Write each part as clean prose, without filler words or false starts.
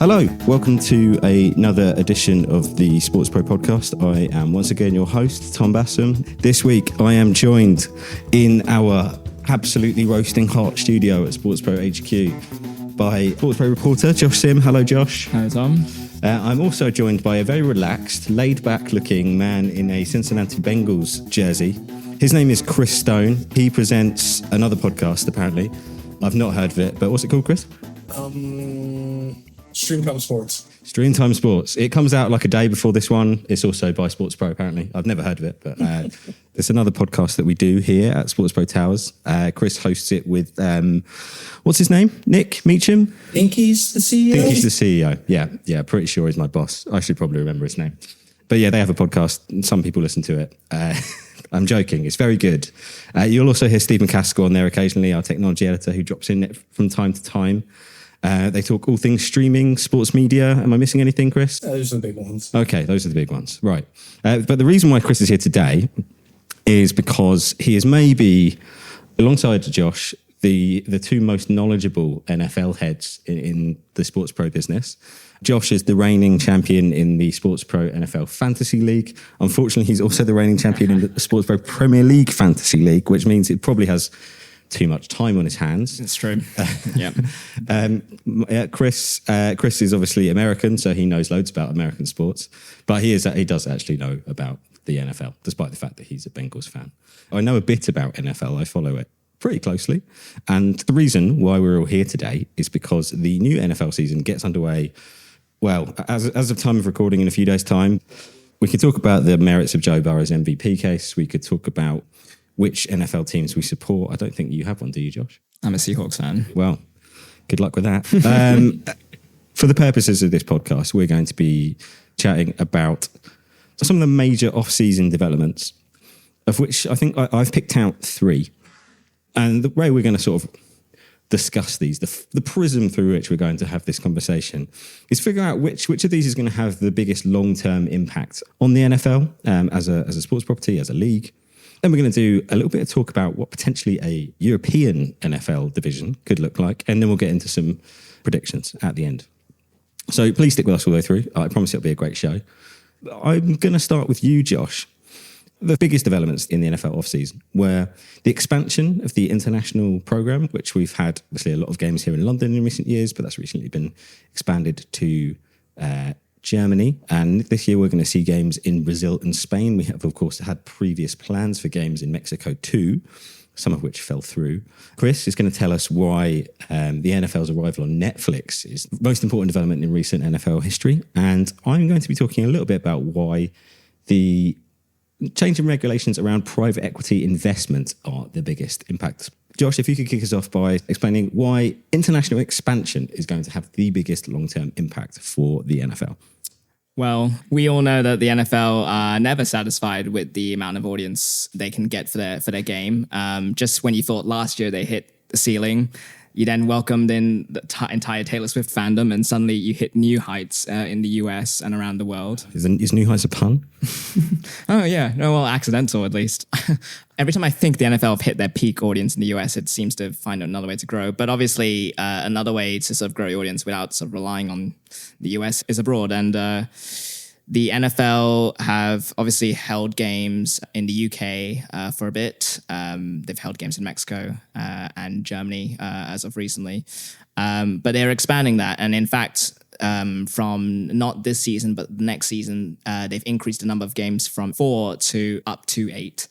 Hello, welcome to another edition of the Sports Pro podcast. I am once again your host, Tom Bassam. This week I am joined in our absolutely roasting hot studio at Sports Pro HQ by Sports Pro reporter Josh Sim. Hello, Josh. Hi, Tom. I'm also joined by a very relaxed, laid-back looking man in a Cincinnati Bengals jersey. His name is Chris Stone. He presents another podcast, apparently. I've not heard of it, but what's it called, Chris? Streamtime Sports. Streamtime Sports. It comes out like a day before this one. It's also by Sports Pro, apparently. I've never heard of it, but it's another podcast that we do here at Sports Pro Towers. Chris hosts it with, what's his name? Nick Meacham? Think he's the CEO? Think he's the CEO. Yeah, pretty sure he's my boss. I should probably remember his name. But yeah, they have a podcast and some people listen to it. I'm joking. It's very good. You'll also hear Stephen Caskell on there occasionally, our technology editor who drops in from time to time. They talk all things streaming, sports media. Am I missing anything, Chris? Those are the big ones. Okay, those are the big ones. Right. But the reason why Chris is here today is because he is maybe, alongside Josh, the two most knowledgeable NFL heads in the Sports Pro business. Josh is the reigning champion in the Sports Pro NFL Fantasy League. Unfortunately, he's also the reigning champion in the Sports Pro Premier League Fantasy League, which means it probably has too much time on his hands. It's true. Yeah. Chris is obviously American, so he knows loads about American sports, but he does actually know about the NFL, despite the fact that he's a Bengals fan. I know a bit about NFL. I follow it pretty closely, and the reason why we're all here today is because the new NFL season gets underway. Well, as of time of recording, in a few days' time. We could talk about the merits of Joe Burrow's MVP case. We could talk about which NFL teams we support. I don't think you have one, do you, Josh? I'm a Seahawks fan. Well, good luck with that. For the purposes of this podcast, we're going to be chatting about some of the major off-season developments, of which I think I've picked out three. And the way we're going to sort of discuss these, the prism through which we're going to have this conversation, is figure out which of these is going to have the biggest long-term impact on the NFL as a sports property, as a league. Then we're going to do a little bit of talk about what potentially a European NFL division could look like, and then we'll get into some predictions at the end. So please stick with us all the way through. I promise it'll be a great show. I'm going to start with you, Josh. The biggest developments in the NFL offseason were the expansion of the international program, which we've had obviously a lot of games here in London in recent years, but that's recently been expanded to Germany, and this year we're going to see games in Brazil and Spain. We have, of course, had previous plans for games in Mexico too, some of which fell through. Chris is going to tell us why the NFL's arrival on Netflix is the most important development in recent NFL history, and I'm going to be talking a little bit about why the change in regulations around private equity investment are the biggest impact. Josh, if you could kick us off by explaining why international expansion is going to have the biggest long-term impact for the NFL. Well, we all know that the NFL are never satisfied with the amount of audience they can get for their game. Just when you thought last year they hit the ceiling, you then welcomed in the entire Taylor Swift fandom, and suddenly you hit new heights in the US and around the world. Is new heights a pun? Oh, yeah. No, well, accidental at least. Every time I think the NFL have hit their peak audience in the US, it seems to find another way to grow. But obviously, another way to sort of grow your audience without sort of relying on the US is abroad. And the NFL have obviously held games in the UK for a bit. They've held games in Mexico and Germany as of recently. But they're expanding that. And in fact, from not this season, but the next season, they've increased the number of games from 4 to up to 8,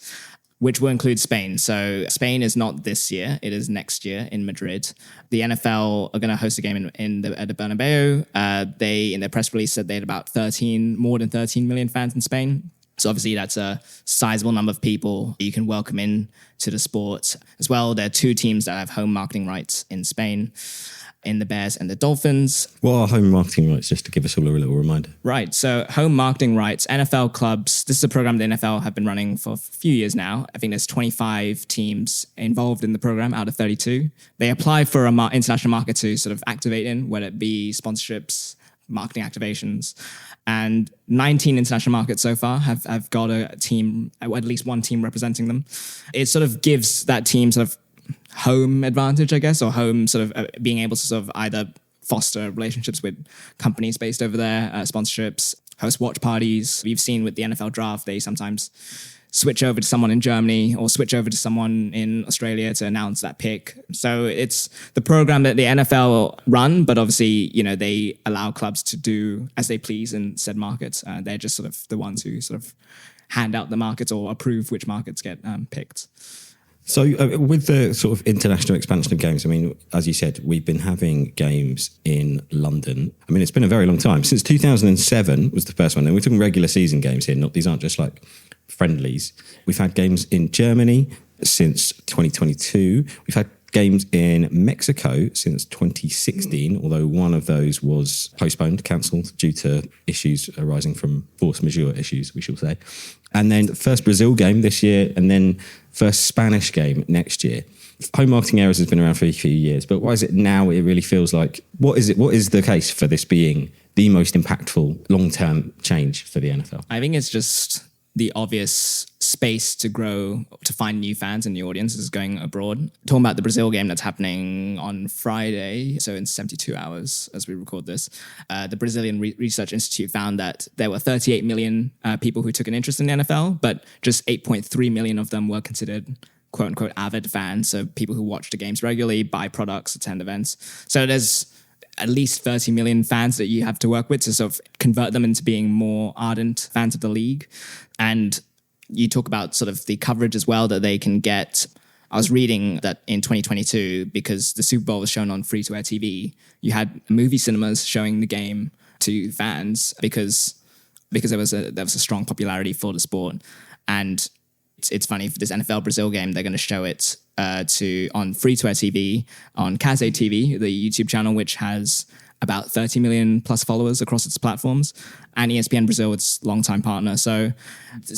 which will include Spain. So Spain is not this year, it is next year in Madrid. The NFL are going to host a game at the Bernabeu. They, in their press release, said they had about more than 13 million fans in Spain. So obviously that's a sizable number of people you can welcome in to the sport. As well, there are 2 teams that have home marketing rights in Spain, in the Bears and the Dolphins. What are home marketing rights, just to give us all a little reminder? Right, so home marketing rights, NFL clubs, this is a program the NFL have been running for a few years now. I think there's 25 teams involved in the program out of 32. They apply for an international market to sort of activate in, whether it be sponsorships, marketing activations. And 19 international markets so far have got a team, at least one team representing them. It sort of gives that team sort of home advantage, I guess, or home sort of being able to sort of either foster relationships with companies based over there, sponsorships, host watch parties. We've seen with the NFL draft, they sometimes switch over to someone in Germany or switch over to someone in Australia to announce that pick. So it's the program that the NFL run, but obviously, they allow clubs to do as they please in said markets. They're just sort of the ones who sort of hand out the markets or approve which markets get picked. So with the sort of international expansion of games, I mean, as you said, we've been having games in London. I mean, it's been a very long time. Since 2007 was the first one. And we're talking regular season games here. These aren't just like friendlies. We've had games in Germany since 2022. We've had games in Mexico since 2016, although one of those was postponed, cancelled due to issues arising from force majeure issues, we shall say. And then first Brazil game this year, and then first Spanish game next year. Home marketing errors has been around for a few years, but why is it now it really feels like, what is the case for this being the most impactful long-term change for the NFL? I think it's just the obvious space to grow, to find new fans and new audiences going abroad. Talking about the Brazil game that's happening on Friday, so in 72 hours as we record this, the Brazilian Research Institute found that there were 38 million people who took an interest in the NFL, but just 8.3 million of them were considered quote unquote avid fans, so people who watch the games regularly, buy products, attend events. So there's at least 30 million fans that you have to work with to sort of convert them into being more ardent fans of the league. And you talk about sort of the coverage as well that they can get. I was reading that in 2022, because the Super Bowl was shown on free-to-air TV, you had movie cinemas showing the game to fans because there was a strong popularity for the sport. And it's funny, for this NFL Brazil game, they're going to show it on free-to-air TV, on Cazé TV, the YouTube channel, which has about 30 million plus followers across its platforms, and ESPN Brazil, its longtime partner. So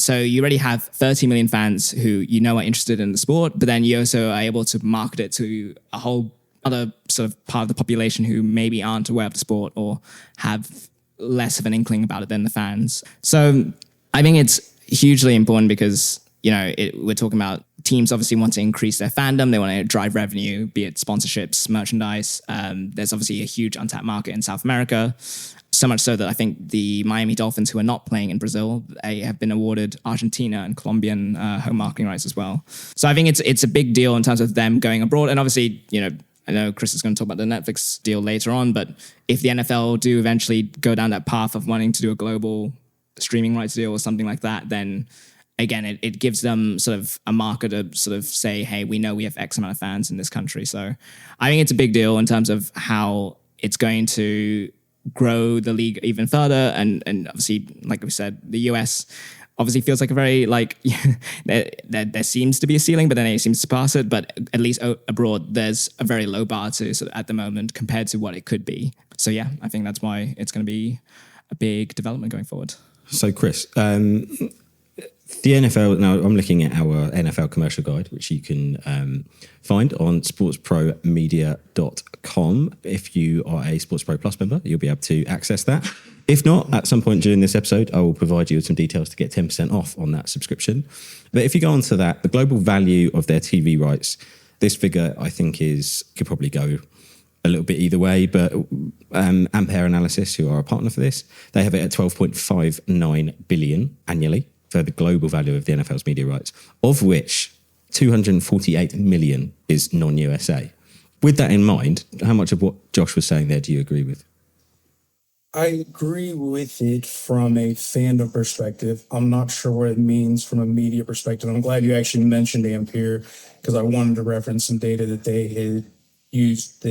you already have 30 million fans who are interested in the sport, but then you also are able to market it to a whole other sort of part of the population who maybe aren't aware of the sport or have less of an inkling about it than the fans. So I think it's hugely important because we're talking about teams obviously want to increase their fandom. They want to drive revenue, be it sponsorships, merchandise. There's obviously a huge untapped market in South America. So much so that I think the Miami Dolphins, who are not playing in Brazil, they have been awarded Argentina and Colombian home marketing rights as well. So I think it's a big deal in terms of them going abroad. And obviously, I know Chris is going to talk about the Netflix deal later on, but if the NFL do eventually go down that path of wanting to do a global streaming rights deal or something like that, then again, it gives them sort of a marker to sort of say, hey, we know we have X amount of fans in this country. So I think it's a big deal in terms of how it's going to grow the league even further. And obviously, like we said, the US obviously feels like a very, there seems to be a ceiling, but then it seems to pass it. But at least abroad, there's a very low bar to sort of at the moment compared to what it could be. So yeah, I think that's why it's going to be a big development going forward. So Chris, the NFL, now I'm looking at our NFL commercial guide, which you can find on sportspromedia.com. If you are a Sports Pro Plus member, you'll be able to access that. If not, at some point during this episode, I will provide you with some details to get 10% off on that subscription. But if you go onto that, the global value of their TV rights, this figure I think could probably go a little bit either way, but Ampere Analysis, who are a partner for this, they have it at 12.59 billion annually for the global value of the NFL's media rights, of which 248 million is non-USA. With that in mind, how much of what Josh was saying there do you agree with? I agree with it from a fandom perspective. I'm not sure what it means from a media perspective. I'm glad you actually mentioned Ampere, because I wanted to reference some data that they had used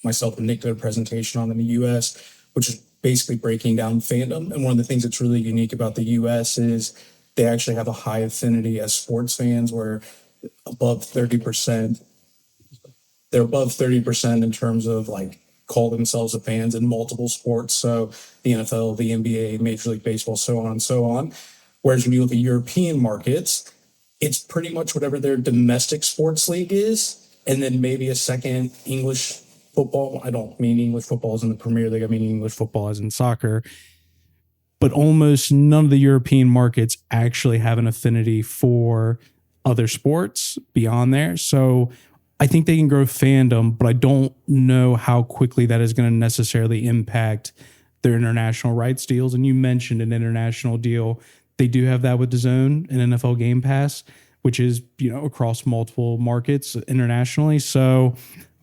myself and Nick did a presentation on in the US, which is basically breaking down fandom. And one of the things that's really unique about the US is they actually have a high affinity as sports fans, where above 30%, they're above 30% in terms of call themselves a fans in multiple sports. So the NFL, the NBA, Major League Baseball, so on and so on. Whereas when you look at European markets, it's pretty much whatever their domestic sports league is, and then maybe a second English football. I don't mean English football as in the Premier League. I mean English football as in soccer. But almost none of the European markets actually have an affinity for other sports beyond there. So I think they can grow fandom, but I don't know how quickly that is going to necessarily impact their international rights deals. And you mentioned an international deal. They do have that with DAZN and NFL Game Pass, which is, across multiple markets internationally. So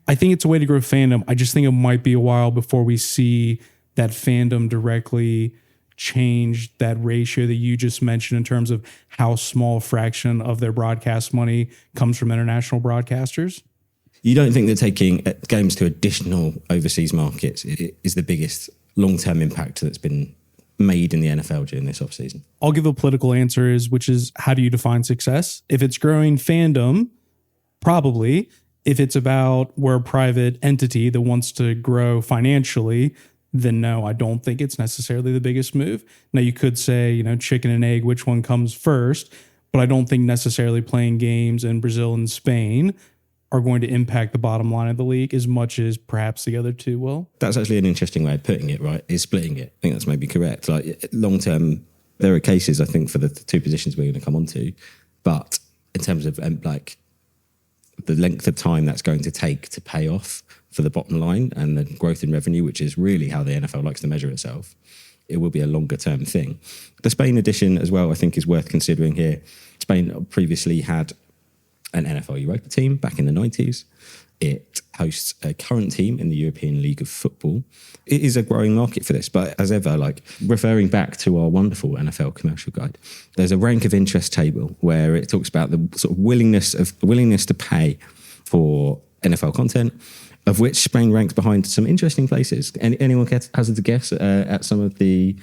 I think it's a way to grow fandom. I just think it might be a while before we see that fandom directly change that ratio that you just mentioned in terms of how small a fraction of their broadcast money comes from international broadcasters. You don't think that taking games to additional overseas markets is the biggest long-term impact that's been made in the NFL during this offseason? I'll give a political answer, which is how do you define success? If it's growing fandom, probably. If it's about we're a private entity that wants to grow financially, then no, I don't think it's necessarily the biggest move. Now, you could say, chicken and egg, which one comes first, but I don't think necessarily playing games in Brazil and Spain are going to impact the bottom line of the league as much as perhaps the other two will. That's actually an interesting way of putting it, right? Is splitting it. I think that's maybe correct. Like long term, there are cases, I think, for the two positions we're going to come on to, but in terms of like the length of time that's going to take to pay off for the bottom line and the growth in revenue, which is really how the NFL likes to measure itself, it will be a longer term thing. The Spain edition as well, I think, is worth considering here. Spain previously had an NFL Europa team back in the 90s. It hosts a current team in the European League of Football. It is a growing market for this, but as ever, like referring back to our wonderful NFL commercial guide, there's a rank of interest table where it talks about the sort of willingness to pay for NFL content, of which Spain ranks behind some interesting places. Anyone hazard a guess at some of the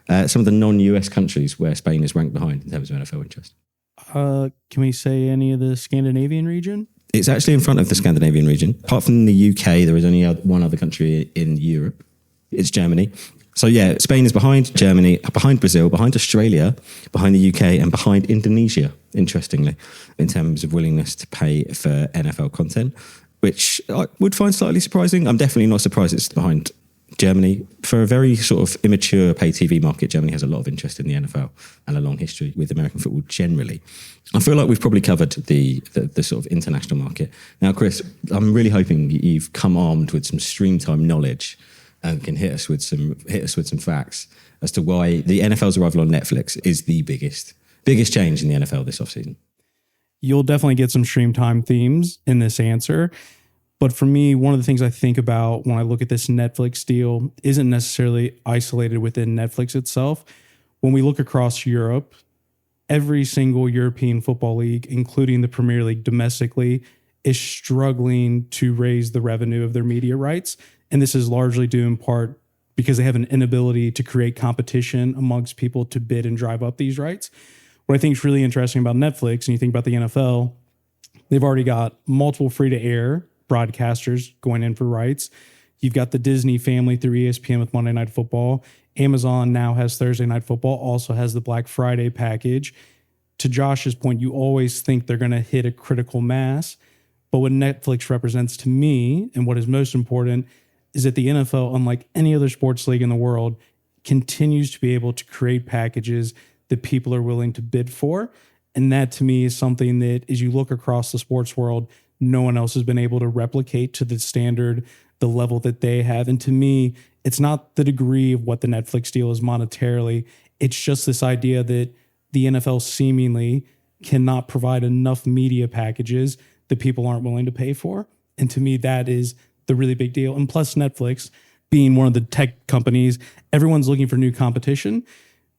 non-US countries where Spain is ranked behind in terms of NFL interest? Can we say any of the Scandinavian region? It's actually in front of the Scandinavian region. Apart from the UK, there is only one other country in Europe. It's Germany. So yeah, Spain is behind Germany, behind Brazil, behind Australia, behind the UK, and behind Indonesia, interestingly, in terms of willingness to pay for NFL content, which I would find slightly surprising. I'm definitely not surprised it's behind Germany. For a very sort of immature pay TV market, Germany has a lot of interest in the NFL and a long history with American football generally. I feel like we've probably covered the sort of international market. Now, Chris, I'm really hoping you've come armed with some stream time knowledge and can hit us with some facts as to why the NFL's arrival on Netflix is the biggest change in the NFL this offseason. You'll definitely get some stream time themes in this answer. But for me, one of the things I think about when I look at this Netflix deal isn't necessarily isolated within Netflix itself. When we look across Europe, every single European football league, including the Premier League domestically, is struggling to raise the revenue of their media rights. And this is largely due in part because they have an inability to create competition amongst people to bid and drive up these rights. What I think is really interesting about Netflix, and you think about the NFL, they've already got multiple free-to-air broadcasters going in for rights. You've got the Disney family through ESPN with Monday Night Football. Amazon now has Thursday Night Football, also has the Black Friday package. To Josh's point, you always think they're going to hit a critical mass. But what Netflix represents to me, and what is most important, is that the NFL, unlike any other sports league in the world, continues to be able to create packages that people are willing to bid for. And that to me is something that, as you look across the sports world, no one else has been able to replicate to the standard, the level that they have. And to me, it's not the degree of what the Netflix deal is monetarily. It's just this idea that the NFL seemingly cannot provide enough media packages that people aren't willing to pay for. And to me, that is the really big deal. And plus Netflix being one of the tech companies, everyone's looking for new competition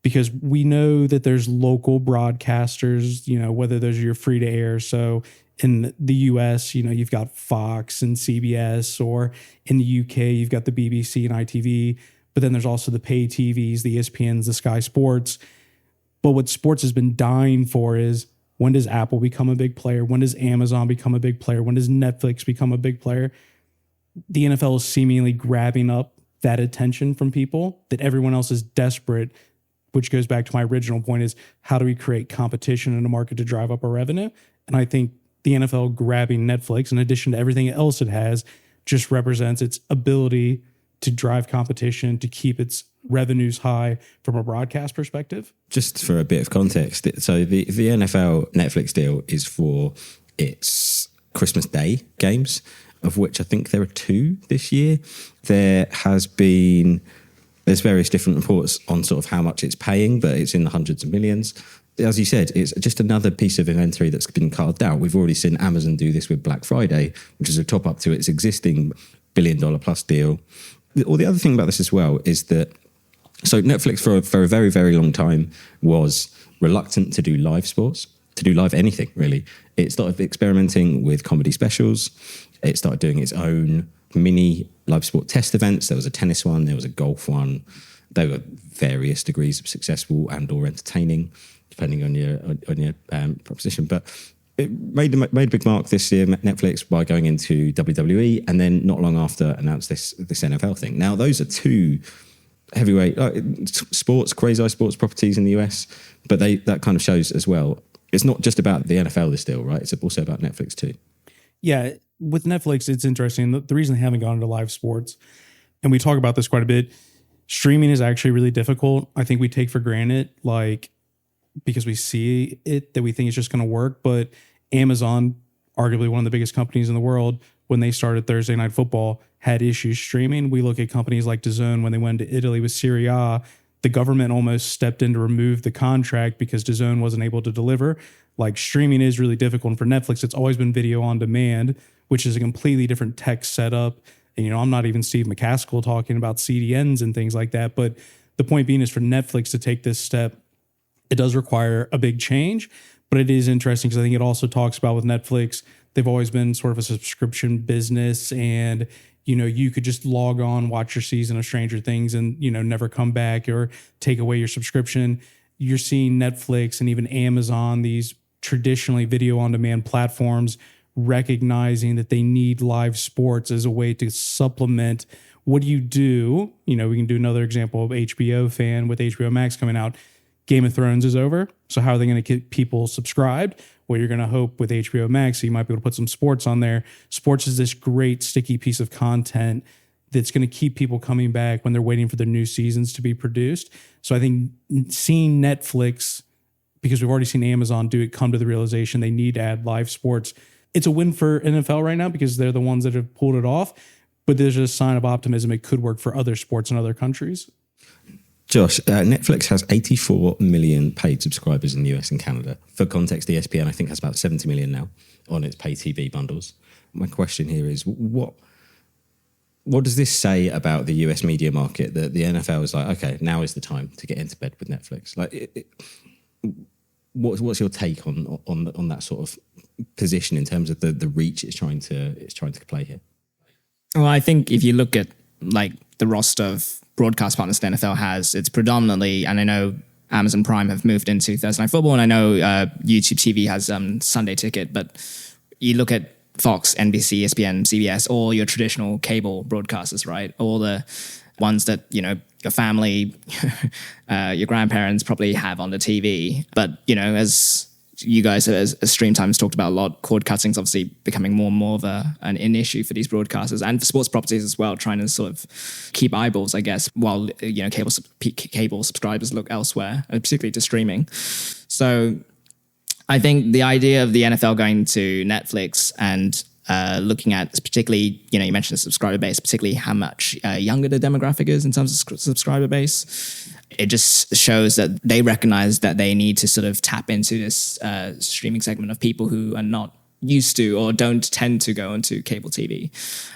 because we know that there's local broadcasters, whether those are your free to air. So in the US, you've got Fox and CBS, or in the UK, you've got the BBC and ITV, but then there's also the pay TVs, the ESPNs, the Sky Sports. But what sports has been dying for is, when does Apple become a big player? When does Amazon become a big player? When does Netflix become a big player? The NFL is seemingly grabbing up that attention from people that everyone else is desperate, which goes back to my original point is, how do we create competition in a market to drive up our revenue? And I think the NFL grabbing Netflix, in addition to everything else it has, just represents its ability to drive competition, to keep its revenues high from a broadcast perspective. Just for a bit of context, so the NFL Netflix deal is for its Christmas Day games, of which I think there are 2 this year. There's various different reports on sort of how much it's paying, but it's in the hundreds of millions. As you said, it's just another piece of inventory that's been carved out. We've already seen Amazon do this with Black Friday, which is a top up to its existing $1 billion plus deal. Or the other thing about this as well is that, so Netflix for a very, very long time was reluctant to do live sports, to do live anything really. It started experimenting with comedy specials. It started doing its own mini live sport test events. There was a tennis one, there was a golf one. They were various degrees of successful and or entertaining, depending on your proposition. But it made a big mark this year, Netflix, by going into WWE, and then not long after announced this NFL thing. Now, those are 2 heavyweight sports, quasi sports properties in the US, but that kind of shows as well. It's not just about the NFL, this deal, right? It's also about Netflix too. Yeah, with Netflix, it's interesting. The reason they haven't gone into live sports, and we talk about this quite a bit, streaming is actually really difficult. I think we take for granted, like, because we see it, that we think it's just going to work. But Amazon, arguably one of the biggest companies in the world, when they started Thursday Night Football, had issues streaming. We look at companies like DAZN when they went to Italy with Serie A. The government almost stepped in to remove the contract because DAZN wasn't able to deliver. Like, streaming is really difficult. And for Netflix, it's always been video on demand, which is a completely different tech setup. And, I'm not even Steve McCaskill talking about CDNs and things like that. But the point being is, for Netflix to take this step, it does require a big change. But it is interesting because I think it also talks about, with Netflix, they've always been sort of a subscription business, and you could just log on, watch your season of Stranger Things, and never come back or take away your subscription. You're seeing Netflix and even Amazon, these traditionally video on demand platforms, recognizing that they need live sports as a way to supplement. What do? We can do another example of HBO fan with HBO Max coming out. Game of Thrones is over. So how are they going to get people subscribed? Well, you're going to hope with HBO Max, so you might be able to put some sports on there. Sports is this great sticky piece of content that's going to keep people coming back when they're waiting for their new seasons to be produced. So I think seeing Netflix, because we've already seen Amazon do it, come to the realization they need to add live sports. It's a win for NFL right now because they're the ones that have pulled it off. But there's a sign of optimism. It could work for other sports in other countries. Josh, Netflix has 84 million paid subscribers in the US and Canada. For context, ESPN, I think, has about 70 million now on its pay TV bundles. My question here is, what does this say about the US media market, that the NFL is like, okay, now is the time to get into bed with Netflix? Like, what's your take on that sort of position in terms of the reach it's trying to play here? Well, I think if you look at like the roster of broadcast partners the NFL has, it's predominantly, and I know Amazon Prime have moved into Thursday Night Football, and I know YouTube TV has Sunday Ticket, but you look at Fox, NBC, ESPN, CBS, all your traditional cable broadcasters, right? All the ones that, your family, your grandparents probably have on the TV. But, as you guys, as Stream Times talked about a lot, cord cutting is obviously becoming more and more of an issue for these broadcasters and for sports properties as well, trying to sort of keep eyeballs, I guess, while, cable subscribers look elsewhere, particularly to streaming. So I think the idea of the NFL going to Netflix and looking at particularly, you mentioned the subscriber base, particularly how much younger the demographic is in terms of subscriber base. It just shows that they recognize that they need to sort of tap into this streaming segment of people who are not used to or don't tend to go into cable TV.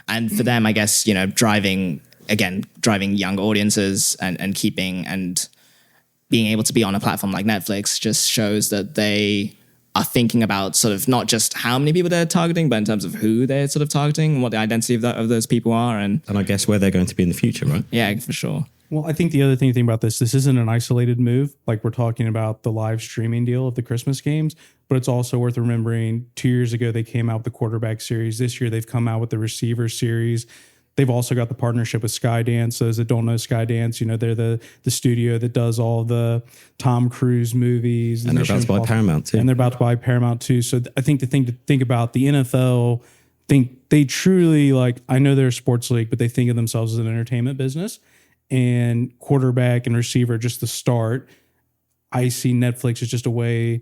And for them, I guess, driving young audiences and keeping and being able to be on a platform like Netflix just shows that they are thinking about sort of not just how many people they're targeting, but in terms of who they're sort of targeting and what the identity of those people are. And I guess where they're going to be in the future, right? Yeah, for sure. Well, I think the other thing to think about this isn't an isolated move. Like, we're talking about the live streaming deal of the Christmas games, but it's also worth remembering 2 years ago, they came out with the quarterback series. This year, they've come out with the receiver series. They've also got the partnership with Skydance. Those that don't know Skydance, they're the studio that does all the Tom Cruise movies. And they're about to buy Paramount too. And they're about to buy Paramount too. So I think the thing to think about, the NFL, they truly, like, I know they're a sports league, but they think of themselves as an entertainment business. And quarterback and receiver, just the start. I see Netflix as just a way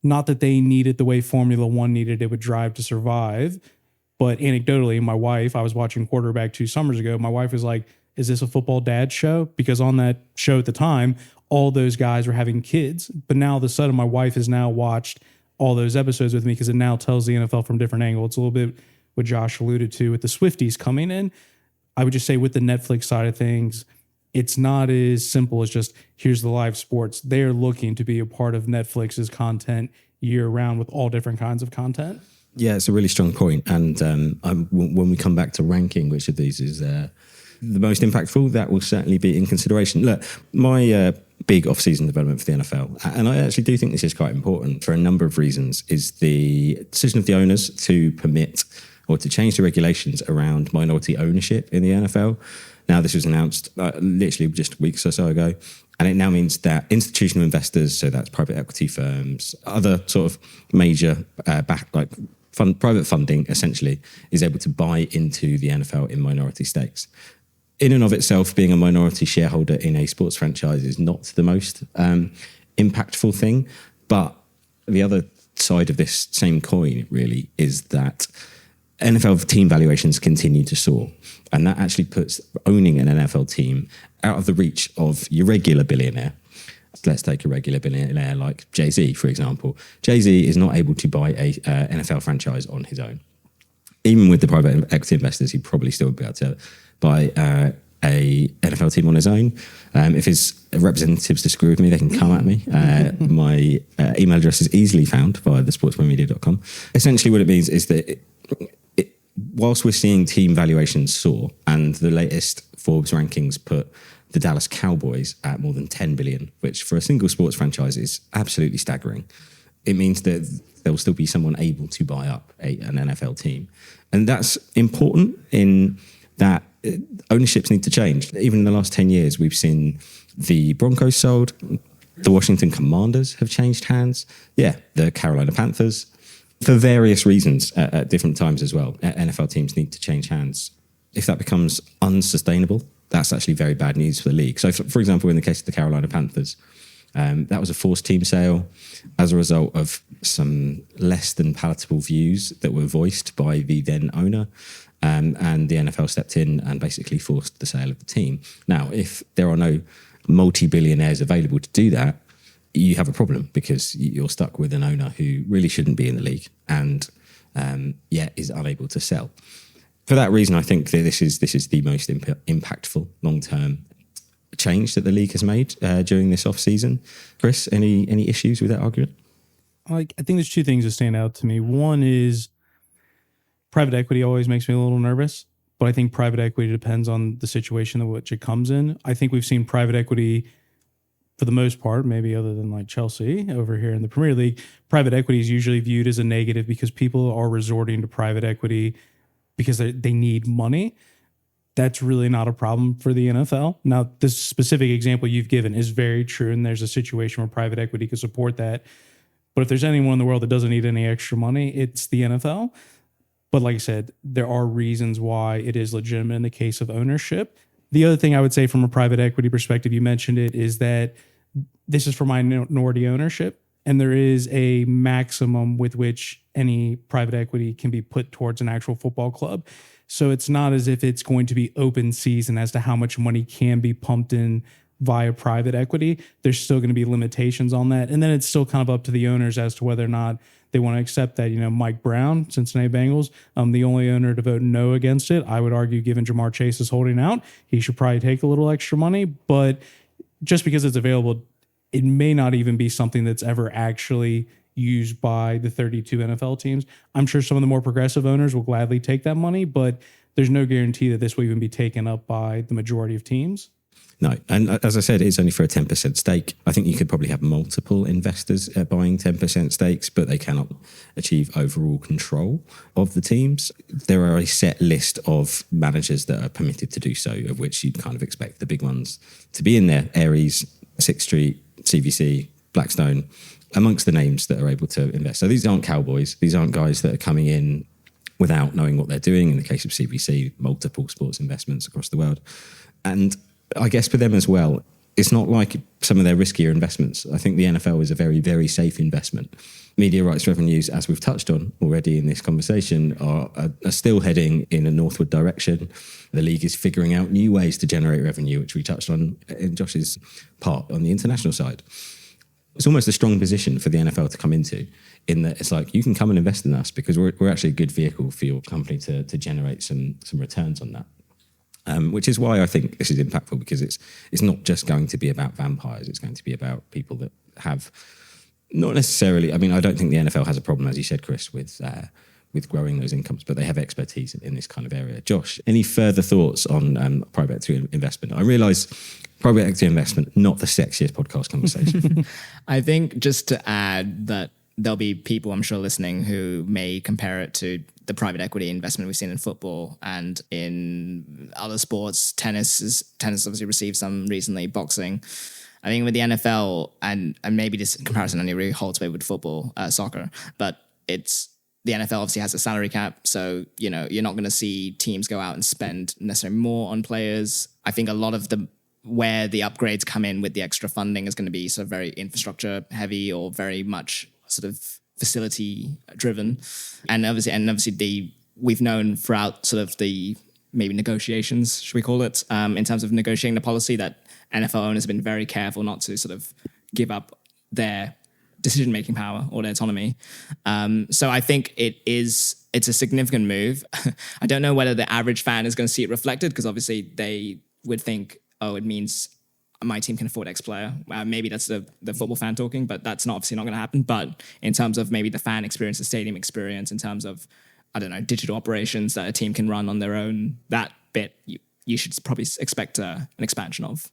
Not that they need it the way Formula One needed it with Drive to Survive, but anecdotally, my wife, I was watching Quarterback 2 summers ago. My wife was like, is this a football dad show? Because on that show at the time, all those guys were having kids. But now all of a sudden, my wife has now watched all those episodes with me because it now tells the NFL from a different angle. It's a little bit what Josh alluded to with the Swifties coming in. I would just say with the Netflix side of things, it's not as simple as just here's the live sports. They're looking to be a part of Netflix's content year round with all different kinds of content. Yeah, it's a really strong point. And when we come back to ranking which of these is the most impactful, that will certainly be in consideration. Look, my big off-season development for the NFL, and I actually do think this is quite important for a number of reasons, is the decision of the owners to permit or to change the regulations around minority ownership in the NFL. Now, this was announced literally just weeks or so ago, and it now means that institutional investors, so that's private equity firms, other sort of major private funding, essentially, is able to buy into the NFL in minority stakes. In and of itself, being a minority shareholder in a sports franchise is not the most impactful thing, but the other side of this same coin really is that NFL team valuations continue to soar, and that actually puts owning an NFL team out of the reach of your regular billionaire. Let's take a regular billionaire like Jay-Z, for example. Jay-Z is not able to buy a NFL franchise on his own. Even with the private equity investors, he'd probably still be able to buy a NFL team on his own. If his representatives disagree with me, they can come at me. My email address is easily found via thesportsmanmedia.com. Essentially what it means is that whilst we're seeing team valuations soar, and the latest Forbes rankings put the Dallas Cowboys at more than $10 billion, which for a single sports franchise is absolutely staggering. It means that there will still be someone able to buy up an NFL team. And that's important in that ownerships need to change. Even in the last 10 years, we've seen the Broncos sold, the Washington Commanders have changed hands, the Carolina Panthers, for various reasons at different times as well. NFL teams need to change hands. If that becomes unsustainable, that's actually very bad news for the league. So, for example, in the case of the Carolina Panthers, that was a forced team sale as a result of some less than palatable views that were voiced by the then owner. And the NFL stepped in and basically forced the sale of the team. Now, if there are no multi-billionaires available to do that, you have a problem because you're stuck with an owner who really shouldn't be in the league and is unable to sell. For that reason, I think that this is the most impactful long-term change that the league has made during this off-season. Chris, any issues with that argument? I think there's two things that stand out to me. One is private equity always makes me a little nervous, but I think private equity depends on the situation in which it comes in. I think we've seen private equity, for the most part, maybe other than like Chelsea over here in the Premier League, private equity is usually viewed as a negative because people are resorting to private equity because they need money. That's really not a problem for the NFL. Now, this specific example you've given is very true, and there's a situation where private equity could support that. But if there's anyone in the world that doesn't need any extra money, it's the NFL. But like I said, there are reasons why it is legitimate in the case of ownership. The other thing I would say from a private equity perspective, you mentioned it, is that this is for minority ownership, and there is a maximum with which any private equity can be put towards an actual football club. So it's not as if it's going to be open season as to how much money can be pumped in via private equity. There's still going to be limitations on that. And then it's still kind of up to the owners as to whether or not they want to accept that. You know, Mike Brown, Cincinnati Bengals, the only owner to vote no against it. I would argue, given Jamar Chase is holding out, he should probably take a little extra money. But just because it's available, it may not even be something that's ever actually used by the 32 NFL teams. I'm sure some of the more progressive owners will gladly take that money, but there's no guarantee that this will even be taken up by the majority of teams. No, and as I said, it's only for a 10% stake. I think you could probably have multiple investors buying 10% stakes, but they cannot achieve overall control of the teams. There are a set list of managers that are permitted to do so, of which you'd kind of expect the big ones to be in there. Ares, Sixth Street, CVC, Blackstone, amongst the names that are able to invest. So these aren't cowboys. These aren't guys that are coming in without knowing what they're doing. In the case of CVC, multiple sports investments across the world. And I guess for them as well, it's not like some of their riskier investments. I think the NFL is a very, very safe investment. Media rights revenues, as we've touched on already in this conversation, are still heading in a northward direction. The league is figuring out new ways to generate revenue, which we touched on in Josh's part on the international side. It's almost a strong position for the NFL to come into, in that it's like, you can come and invest in us because we're actually a good vehicle for your company to generate some returns on that. Which is why I think this is impactful, because it's not just going to be about vampires. It's going to be about people that have not necessarily. I mean, I don't think the NFL has a problem, as you said, Chris, with growing those incomes, but they have expertise in this kind of area. Josh, any further thoughts on private equity investment? I realise private equity investment, not the sexiest podcast conversation. I think just to add that there'll be people, I'm sure, listening who may compare it to the private equity investment we've seen in football and in other sports. Tennis obviously received some recently, boxing. I think with the NFL, and maybe this comparison only really holds weight with football, soccer, but it's the NFL obviously has a salary cap. So, you're not going to see teams go out and spend necessarily more on players. I think a lot of where the upgrades come in with the extra funding is going to be sort of very infrastructure heavy or very much sort of facility driven. And obviously we've known throughout sort of the maybe negotiations, should we call it, in terms of negotiating the policy, that NFL owners have been very careful not to sort of give up their decision-making power or their autonomy. So I think it's a significant move. I don't know whether the average fan is going to see it reflected, because obviously they would think, oh, it means my team can afford X player. Maybe that's the football fan talking, but that's obviously not going to happen. But in terms of maybe the fan experience, the stadium experience, in terms of, I don't know, digital operations that a team can run on their own, that bit you should probably expect an expansion of.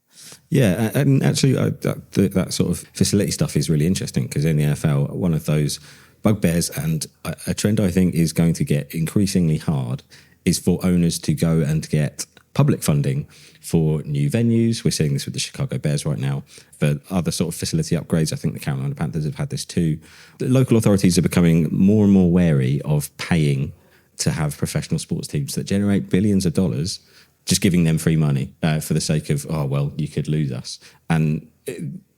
Yeah, and actually that sort of facility stuff is really interesting, because in the NFL, one of those bugbears, and a trend I think is going to get increasingly hard, is for owners to go and get public funding for new venues. We're seeing this with the Chicago Bears right now. For other sort of facility upgrades, I think the Carolina Panthers have had this too. The local authorities are becoming more and more wary of paying to have professional sports teams that generate billions of dollars, just giving them free money for the sake of, oh, well, you could lose us. And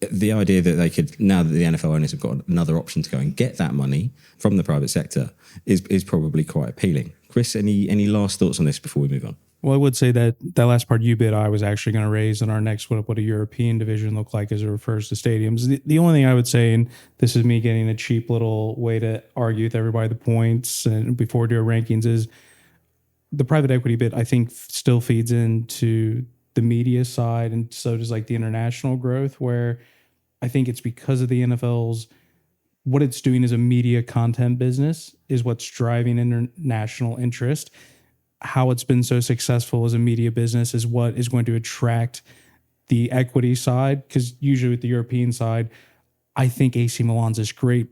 the idea that they could, now that the NFL owners have got another option to go and get that money from the private sector, is probably quite appealing. Chris, any last thoughts on this before we move on? Well, I would say that last part you bid, I was actually going to raise in our next what a European division look like as it refers to stadiums. The only thing I would say, and this is me getting a cheap little way to argue with everybody the points and before we do our rankings, is the private equity bit, I think, still feeds into the media side, and so does like the international growth, where I think it's because of the NFL's, what it's doing as a media content business is what's driving international interest. How it's been so successful as a media business is what is going to attract the equity side, because usually with the European side, I think AC Milan's this great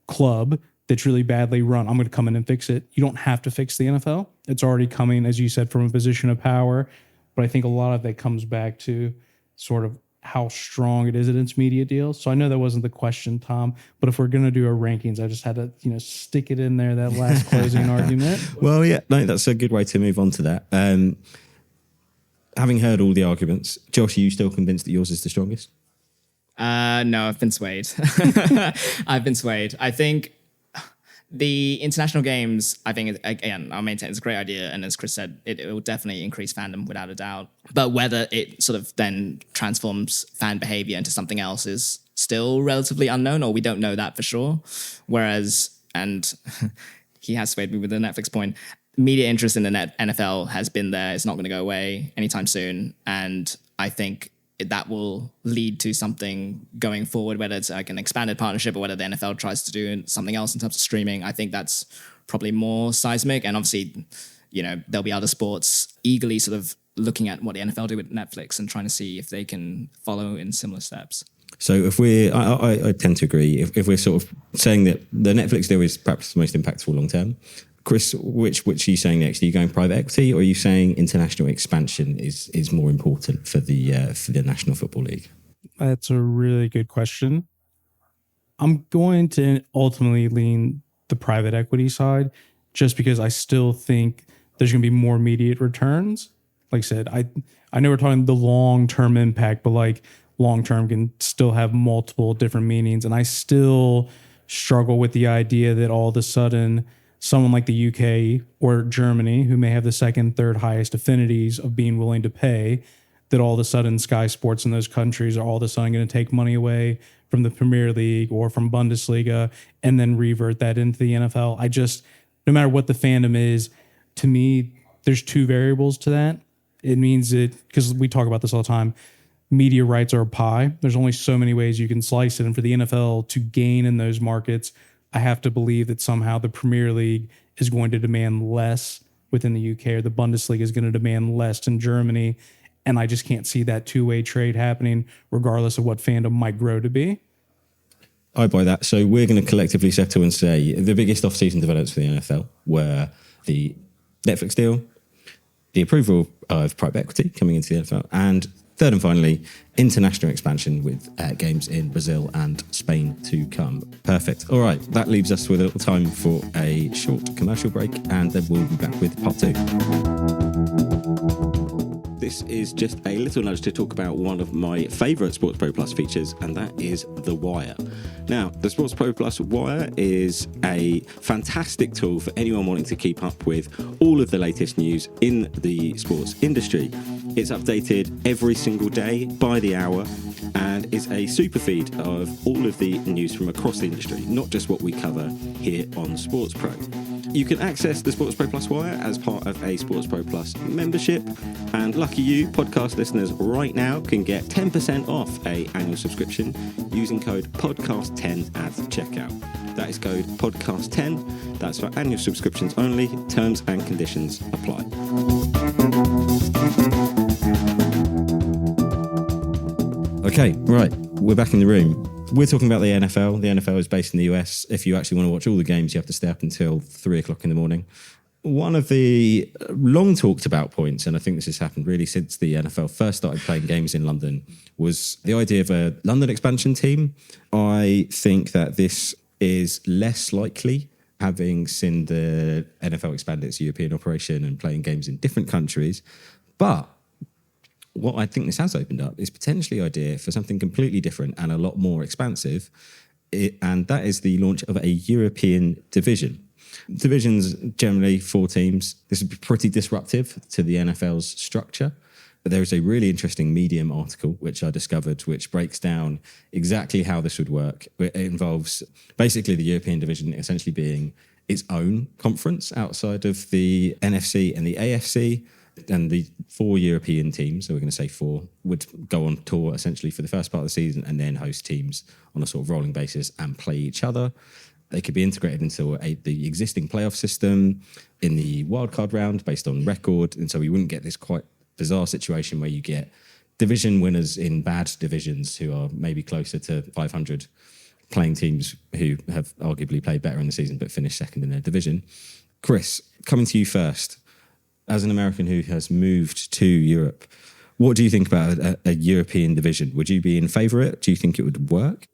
club that's really badly run. I'm going to come in and fix it. You don't have to fix the NFL. It's already coming, as you said, from a position of power. But I think a lot of that comes back to sort of how strong it is in its media deal. So I know that wasn't the question, Tom, but if we're going to do our rankings, I just had to, stick it in there, that last closing argument. Well, yeah, no, that's a good way to move on to that. Having heard all the arguments, Josh, are you still convinced that yours is the strongest? No, I've been swayed. I think the international games, I think, again, I'll maintain it's a great idea. And as Chris said, it will definitely increase fandom without a doubt. But whether it sort of then transforms fan behavior into something else is still relatively unknown, or we don't know that for sure. Whereas, and he has swayed me with the Netflix point, media interest in the NFL has been there. It's not going to go away anytime soon. And I think that will lead to something going forward, whether it's like an expanded partnership or whether the NFL tries to do something else in terms of streaming. I think that's probably more seismic. And obviously, there'll be other sports eagerly sort of looking at what the NFL do with Netflix and trying to see if they can follow in similar steps. So if I tend to agree, if we're sort of saying that the Netflix deal is perhaps the most impactful long term, Chris, which are you saying next? Are you going private equity, or are you saying international expansion is more important for the National Football League? That's a really good question. I'm going to ultimately lean the private equity side, just because I still think there's going to be more immediate returns. Like I said, I know we're talking the long-term impact, but like long-term can still have multiple different meanings. And I still struggle with the idea that all of a sudden someone like the UK or Germany, who may have the second, third highest affinities of being willing to pay, that all of a sudden Sky Sports in those countries are all of a sudden going to take money away from the Premier League or from Bundesliga and then revert that into the NFL. I just, no matter what the fandom is, to me, there's two variables to that. It means that, because we talk about this all the time, media rights are a pie. There's only so many ways you can slice it. And for the NFL to gain in those markets, I have to believe that somehow the Premier League is going to demand less within the UK, or the Bundesliga is going to demand less in Germany. And I just can't see that two-way trade happening, regardless of what fandom might grow to be. I buy that. So we're going to collectively settle and say the biggest off-season developments for the NFL were the Netflix deal, the approval of private equity coming into the NFL, and third and finally, international expansion with games in Brazil and Spain to come. Perfect. All right, that leaves us with a little time for a short commercial break, and then we'll be back with part two. This is just a little nudge to talk about one of my favourite Sports Pro Plus features, and that is The Wire. Now, the Sports Pro Plus Wire is a fantastic tool for anyone wanting to keep up with all of the latest news in the sports industry. It's updated every single day by the hour and is a super feed of all of the news from across the industry, not just what we cover here on Sports Pro. You can access the Sports Pro Plus Wire as part of a Sports Pro Plus membership, and lucky you, podcast listeners right now can get 10% off a annual subscription using code podcast10 at checkout. That is code podcast10. That's for annual subscriptions only. Terms and conditions apply. Okay, right, we're back in the room. We're talking about the NFL. The NFL is based in the US. If you actually want to watch all the games, you have to stay up until 3 o'clock in the morning. One of the long talked about points, and I think this has happened really since the NFL first started playing games in London, was the idea of a London expansion team. I think that this is less likely, having seen the NFL expand its European operation and playing games in different countries. But what I think this has opened up is potentially idea for something completely different and a lot more expansive, and that is the launch of a European division. Divisions, generally 4 teams. This would be pretty disruptive to the NFL's structure. But there is a really interesting Medium article which I discovered, which breaks down exactly how this would work. It involves basically the European division essentially being its own conference outside of the NFC and the AFC. And the 4 European teams, so we're going to say 4, would go on tour essentially for the first part of the season and then host teams on a sort of rolling basis and play each other. They could be integrated into the existing playoff system in the wildcard round based on record. And so we wouldn't get this quite bizarre situation where you get division winners in bad divisions who are maybe closer to 500 playing teams who have arguably played better in the season but finished second in their division. Chris, coming to you first. As an American who has moved to Europe, what do you think about a European division? Would you be in favour of it? Do you think it would work?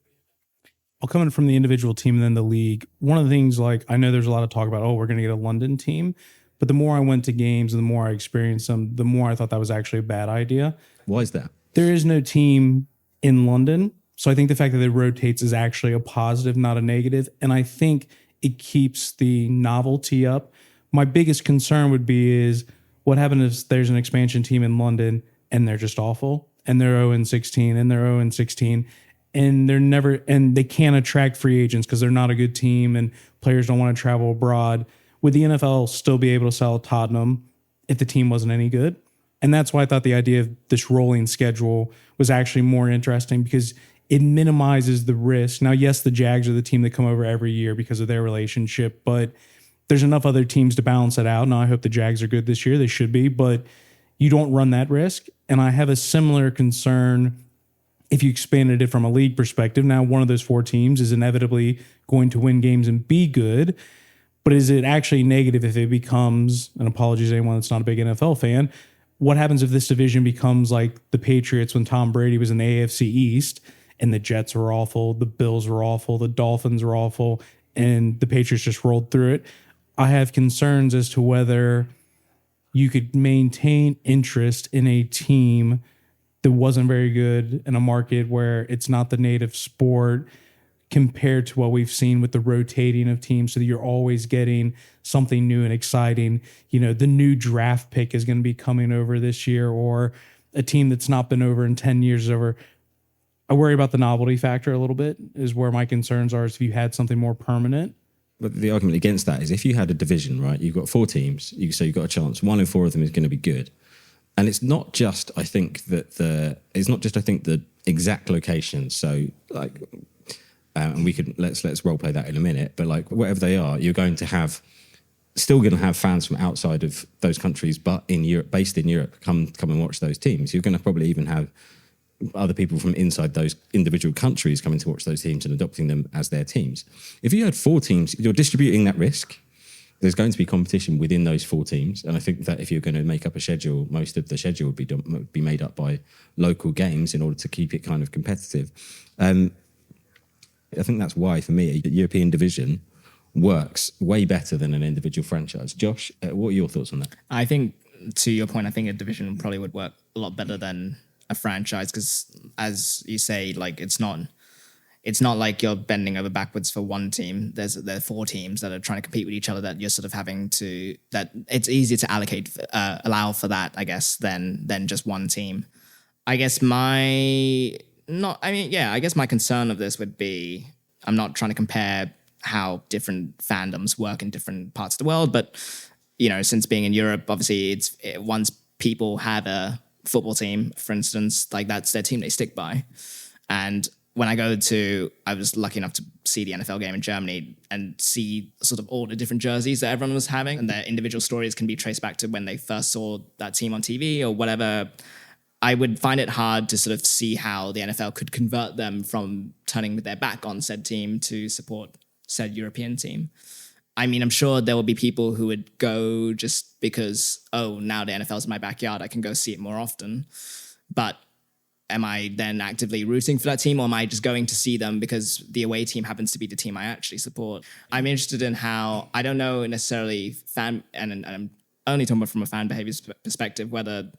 Well, coming from the individual team and then the league, one of the things, like, I know there's a lot of talk about, we're going to get a London team. But the more I went to games and the more I experienced them, the more I thought that was actually a bad idea. Why is that? There is no team in London. So I think the fact that it rotates is actually a positive, not a negative. And I think it keeps the novelty up. My biggest concern would be is what happens if there's an expansion team in London and they're just awful and they're 0-16 and they're 0-16 and they're never, and they can't attract free agents because they're not a good team and players don't want to travel abroad. Would the NFL still be able to sell Tottenham if the team wasn't any good? And that's why I thought the idea of this rolling schedule was actually more interesting because it minimizes the risk. Now, yes, the Jags are the team that come over every year because of their relationship, but there's enough other teams to balance it out. Now, I hope the Jags are good this year. They should be, but you don't run that risk. And I have a similar concern if you expanded it from a league perspective. Now, one of those 4 teams is inevitably going to win games and be good, but is it actually negative if it becomes, and apologies to anyone that's not a big NFL fan, what happens if this division becomes like the Patriots when Tom Brady was in the AFC East and the Jets were awful, the Bills were awful, the Dolphins were awful, and the Patriots just rolled through it? I have concerns as to whether you could maintain interest in a team that wasn't very good in a market where it's not the native sport, compared to what we've seen with the rotating of teams, so that you're always getting something new and exciting. You know, the new draft pick is going to be coming over this year, or a team that's not been over in 10 years is over. I worry about the novelty factor a little bit, is where my concerns are, is if you had something more permanent. But the argument against that is if you had a division, right, you've got 4 teams, so you've got a chance. 1 in 4 of them is going to be good. And it's not just, I think, the exact location. So like, and we could, let's role play that in a minute, but like whatever they are, you're going to have, still going to have fans from outside of those countries, but in Europe, based in Europe, come and watch those teams. You're going to probably even have other people from inside those individual countries coming to watch those teams and adopting them as their teams. If you had 4 teams, you're distributing that risk. There's going to be competition within those 4 teams. And I think that if you're going to make up a schedule, most of the schedule would be made up by local games in order to keep it kind of competitive. I think that's why, for me, the European division works way better than an individual franchise. Josh, what are your thoughts on that? I think, to your point, I think a division probably would work a lot better than a franchise, because, as you say, like it's not like you're bending over backwards for one team. There are 4 teams that are trying to compete with each other, that you're sort of having to, that it's easier to allow for that, I guess, than just one team. I guess my concern of this would be, I'm not trying to compare how different fandoms work in different parts of the world, but, you know, since being in Europe, obviously once people have a football team, for instance, like that's their team they stick by. And when I was lucky enough to see the NFL game in Germany and see sort of all the different jerseys that everyone was having, and their individual stories can be traced back to when they first saw that team on TV or whatever. I would find it hard to sort of see how the NFL could convert them from turning their back on said team to support said European team. I mean, I'm sure there will be people who would go just because, oh, now the NFL's in my backyard, I can go see it more often. But am I then actively rooting for that team, or am I just going to see them because the away team happens to be the team I actually support? I'm interested in how, I don't know necessarily and I'm only talking about from a fan behavior perspective, whether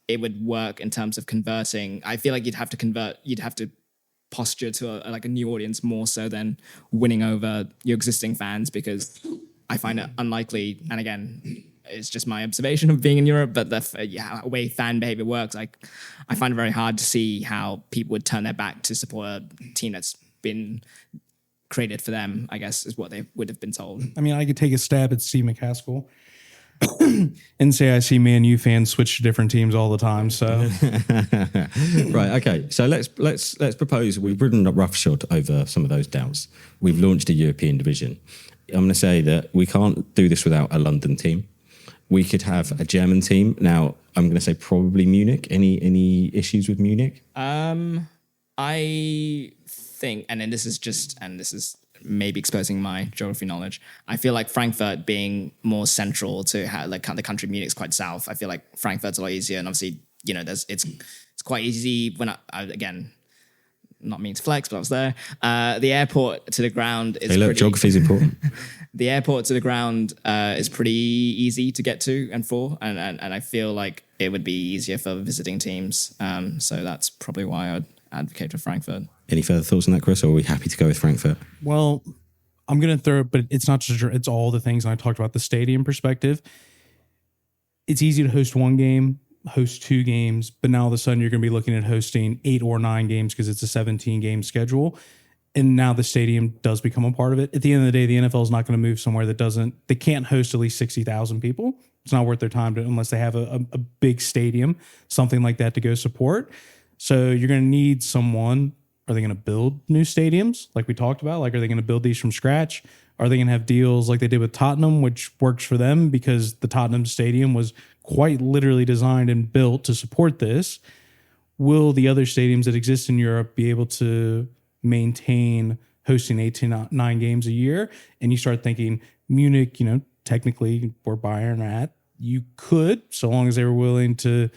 it would work in terms of converting. I feel like you'd have to posture to a new audience more so than winning over your existing fans, because I find it unlikely. And again, it's just my observation of being in Europe, but the way fan behavior works, like I find it very hard to see how people would turn their back to support a team that's been created for them, I guess, is what they would have been told. I mean, I could take a stab at Steve McCaskill and say I see Man U fans switch to different teams all the time. So right, okay. So let's propose, we've ridden roughshod over some of those doubts. We've launched a European division. I'm going to say that we can't do this without a London team. We could have a German team. Now, I'm going to say probably Munich. Any issues with Munich? I think, and this is maybe exposing my geography knowledge, I feel like Frankfurt being more central to how like the country, Munich's quite south. I feel like Frankfurt's a lot easier, and obviously, you know, it's quite easy when I again, not mean to flex, but I was there. The airport to the ground is geography is important. The airport to the ground is pretty easy to get to and for, and I feel like it would be easier for visiting teams. So that's probably why I'd advocate for Frankfurt. Any further thoughts on that, Chris, or are we happy to go with Frankfurt? Well, I'm going to throw it, but it's not just, it's all the things. And I talked about the stadium perspective. It's easy to host one game, host 2 games, but now all of a sudden you're going to be looking at hosting 8 or 9 games because it's a 17-game schedule. And now the stadium does become a part of it. At the end of the day, the NFL is not going to move somewhere they can't host at least 60,000 people. It's not worth their time unless they have a big stadium, something like that to go support. So you're going to need someone. Are they going to build new stadiums like we talked about? Like, are they going to build these from scratch? Are they going to have deals like they did with Tottenham, which works for them because the Tottenham stadium was quite literally designed and built to support this? Will the other stadiums that exist in Europe be able to maintain hosting 8 to 9 games a year? And you start thinking Munich, you know, technically where Bayern are at, you could, so long as they were willing to,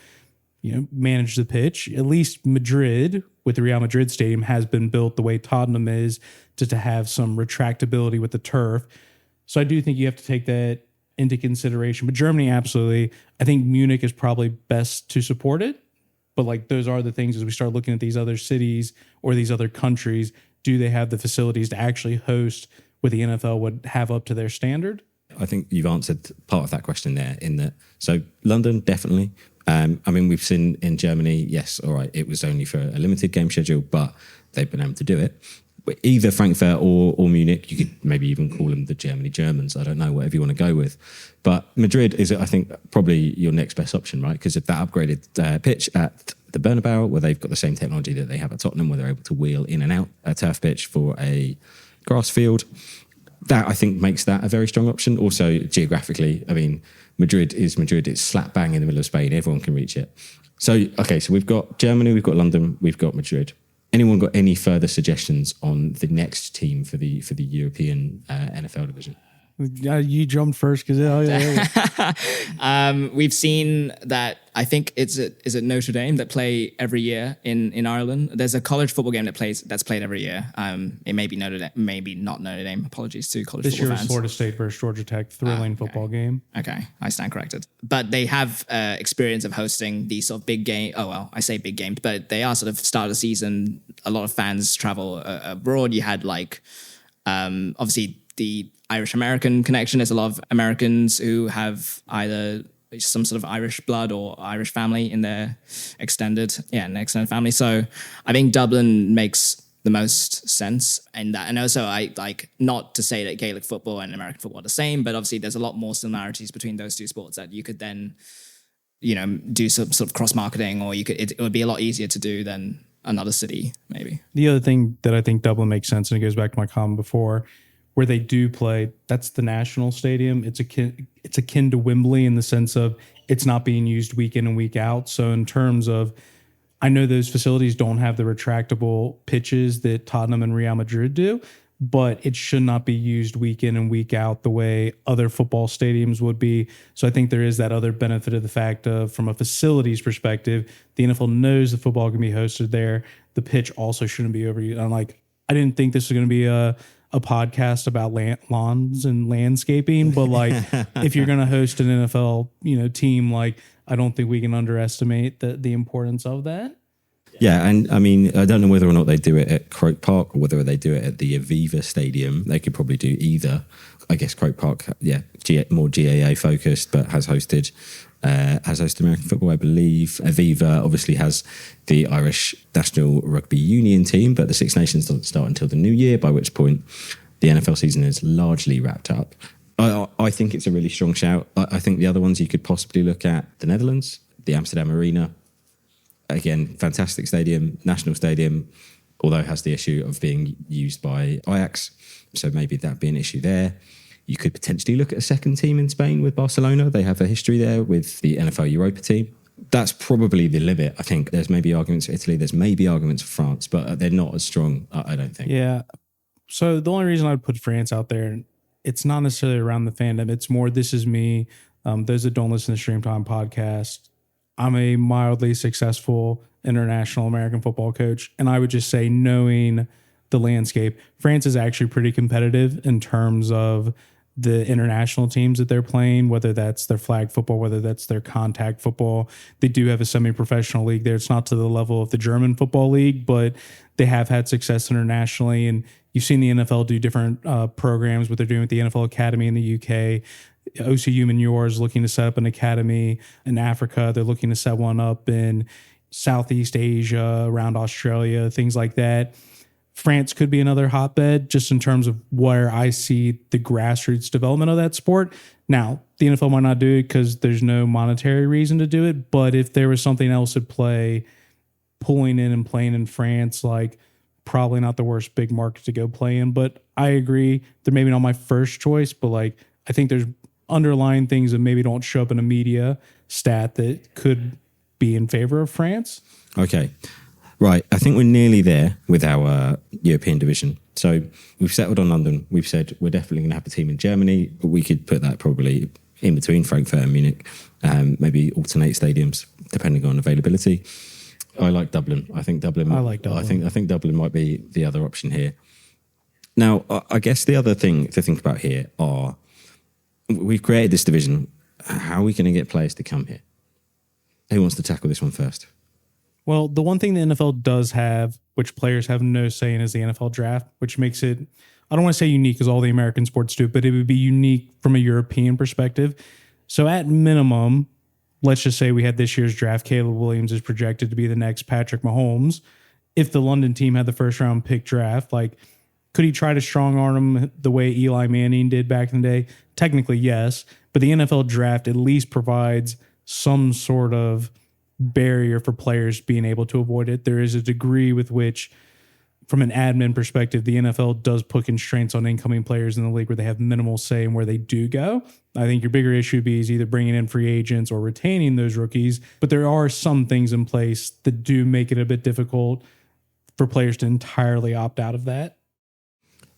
you know, manage the pitch. At least Madrid, with the Real Madrid stadium, has been built the way Tottenham is to have some retractability with the turf. So I do think you have to take that into consideration. But Germany, absolutely. I think Munich is probably best to support it. But like those are the things as we start looking at these other cities or these other countries, do they have the facilities to actually host what the NFL would have up to their standard? I think you've answered part of that question there in that. So London, definitely. I mean, we've seen in Germany, yes, all right, it was only for a limited game schedule, but they've been able to do it. But either Frankfurt or Munich, you could maybe even call them the Germans. I don't know, whatever you want to go with. But Madrid is, I think, probably your next best option, right? Because of that upgraded pitch at the Bernabeu, where they've got the same technology that they have at Tottenham, where they're able to wheel in and out a turf pitch for a grass field. That, I think, makes that a very strong option. Also, geographically, I mean, Madrid is Madrid. It's slap bang in the middle of Spain. Everyone can reach it. So, okay, so we've got Germany, we've got London, we've got Madrid. Anyone got any further suggestions on the next team for the European NFL division? You jumped first because we've seen that. I think is it Notre Dame that play every year in Ireland. There's a college football game that's played every year. It may be Notre Dame, maybe not Notre Dame. Apologies to college this football year fans. Florida State versus Georgia Tech, thrilling football game. Okay, I stand corrected. But they have experience of hosting these sort of big game. Oh well, I say big games, but they are sort of start of the season. A lot of fans travel abroad. You had like obviously the Irish American connection. There's a lot of Americans who have either some sort of Irish blood or Irish family in their extended family. So I think Dublin makes the most sense in that. And also I like, not to say that Gaelic football and American football are the same, but obviously there's a lot more similarities between those two sports that you could then, do some sort of cross marketing, or it would be a lot easier to do than another city maybe. The other thing that I think Dublin makes sense, and it goes back to my comment before, where they do play, that's the national stadium. It's akin to Wembley in the sense of it's not being used week in and week out. So in terms of, I know those facilities don't have the retractable pitches that Tottenham and Real Madrid do, but it should not be used week in and week out the way other football stadiums would be. So I think there is that other benefit of the fact of, from a facilities perspective, the NFL knows the football can be hosted there. The pitch also shouldn't be overused. I'm like, I didn't think this was going to be a podcast about lawns and landscaping, but like if you're going to host an NFL, team, like I don't think we can underestimate the importance of that. Yeah, and I mean, I don't know whether or not they do it at Croke Park or whether they do it at the Aviva Stadium. They could probably do either. I guess Croke Park, more GAA focused, but has hosted American football, I believe. Aviva obviously has the Irish National Rugby Union team, but the Six Nations doesn't start until the new year, by which point the NFL season is largely wrapped up. I think it's a really strong shout. I think the other ones you could possibly look at, the Netherlands, the Amsterdam Arena. Again, fantastic stadium, national stadium, although it has the issue of being used by Ajax. So maybe that'd be an issue there. You could potentially look at a second team in Spain with Barcelona. They have a history there with the NFL Europa team. That's probably the limit. I think there's maybe arguments for Italy. There's maybe arguments for France, but they're not as strong, I don't think. Yeah. So the only reason I'd put France out there, it's not necessarily around the fandom. It's more, this is me. Those that don't listen to Stream Time podcast, I'm a mildly successful international American football coach. And I would just say, knowing the landscape, France is actually pretty competitive in terms of the international teams that they're playing, whether that's their flag football, whether that's their contact football. They do have a semi-professional league there. It's not to the level of the German football league, but they have had success internationally. And you've seen the NFL do different programs, what they're doing with the NFL Academy in the UK. OCU Manure is looking to set up an academy in Africa. They're looking to set one up in Southeast Asia, around Australia, things like that. France could be another hotbed just in terms of where I see the grassroots development of that sport. Now, the NFL might not do it because there's no monetary reason to do it, but if there was something else at play, pulling in and playing in France, like probably not the worst big market to go play in. But I agree, they're maybe not my first choice, but like I think there's underlying things that maybe don't show up in a media stat that could be in favor of France. Okay. Right. I think we're nearly there with our European division. So we've settled on London. We've said we're definitely going to have a team in Germany, but we could put that probably in between Frankfurt and Munich, maybe alternate stadiums depending on availability. I like Dublin. I think Dublin. I like Dublin. I think Dublin might be the other option here. Now, I guess the other thing to think about here are we've created this division. How are we going to get players to come here? Who wants to tackle this one first? Well, the one thing the NFL does have, which players have no say in, is the NFL draft, which makes it, I don't want to say unique because all the American sports do, but it would be unique from a European perspective. So at minimum, let's just say we had this year's draft, Caleb Williams is projected to be the next Patrick Mahomes. If the London team had the first round pick draft, like, could he try to strong arm him the way Eli Manning did back in the day? Technically, yes. But the NFL draft at least provides some sort of barrier for players being able to avoid it. There is a degree with which, from an admin perspective, the NFL does put constraints on incoming players in the league where they have minimal say in where they do go. I think your bigger issue would be is either bringing in free agents or retaining those rookies. But there are some things in place that do make it a bit difficult for players to entirely opt out of that.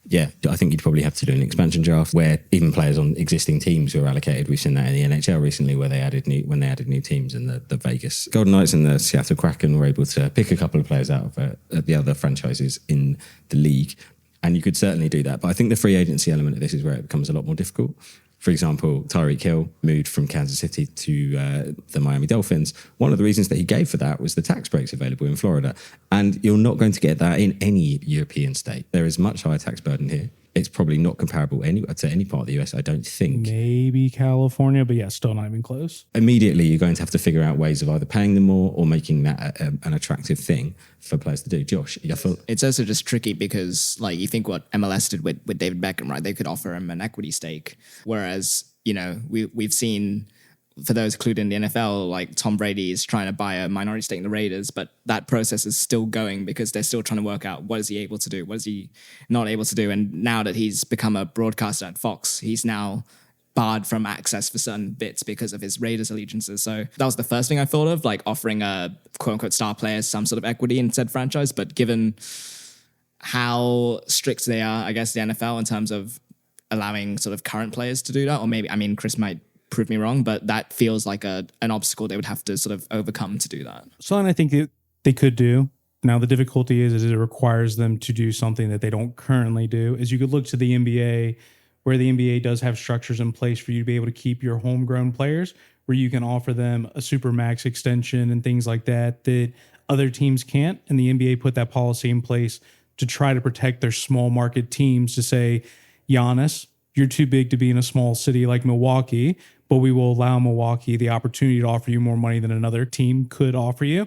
Yeah, I think you'd probably have to do an expansion draft where even players on existing teams were allocated. We've seen that in the NHL recently, where they added new teams, and the Vegas Golden Knights and the Seattle Kraken were able to pick a couple of players out of the other franchises in the league. And you could certainly do that. But I think the free agency element of this is where it becomes a lot more difficult. For example, Tyreek Hill moved from Kansas City to the Miami Dolphins. One of the reasons that he gave for that was the tax breaks available in Florida. And you're not going to get that in any European state. There is much higher tax burden here. It's probably not comparable to any part of the US, I don't think. Maybe California, but yeah, still not even close. Immediately, you're going to have to figure out ways of either paying them more or making that an attractive thing for players to do. Josh, I thought It's also just tricky because, like, you think what MLS did with David Beckham, right? They could offer him an equity stake. Whereas, you know, we've seen, for those included in the NFL, like Tom Brady is trying to buy a minority stake in the Raiders, but that process is still going because they're still trying to work out what is he able to do, what is he not able to do. And now that he's become a broadcaster at Fox, he's now barred from access for certain bits because of his Raiders allegiances. So that was the first thing I thought of, like offering a quote unquote star player some sort of equity in said franchise. But given how strict they are, I guess, the NFL in terms of allowing sort of current players to do that, or maybe, I mean, Chris might prove me wrong, but that feels like an obstacle they would have to sort of overcome to do that. Something I think that they could do. Now, the difficulty is it requires them to do something that they don't currently do. Is you could look to the NBA, where the NBA does have structures in place for you to be able to keep your homegrown players, where you can offer them a super max extension and things like that other teams can't. And the NBA put that policy in place to try to protect their small market teams, to say, Giannis, you're too big to be in a small city like Milwaukee, but we will allow Milwaukee the opportunity to offer you more money than another team could offer you.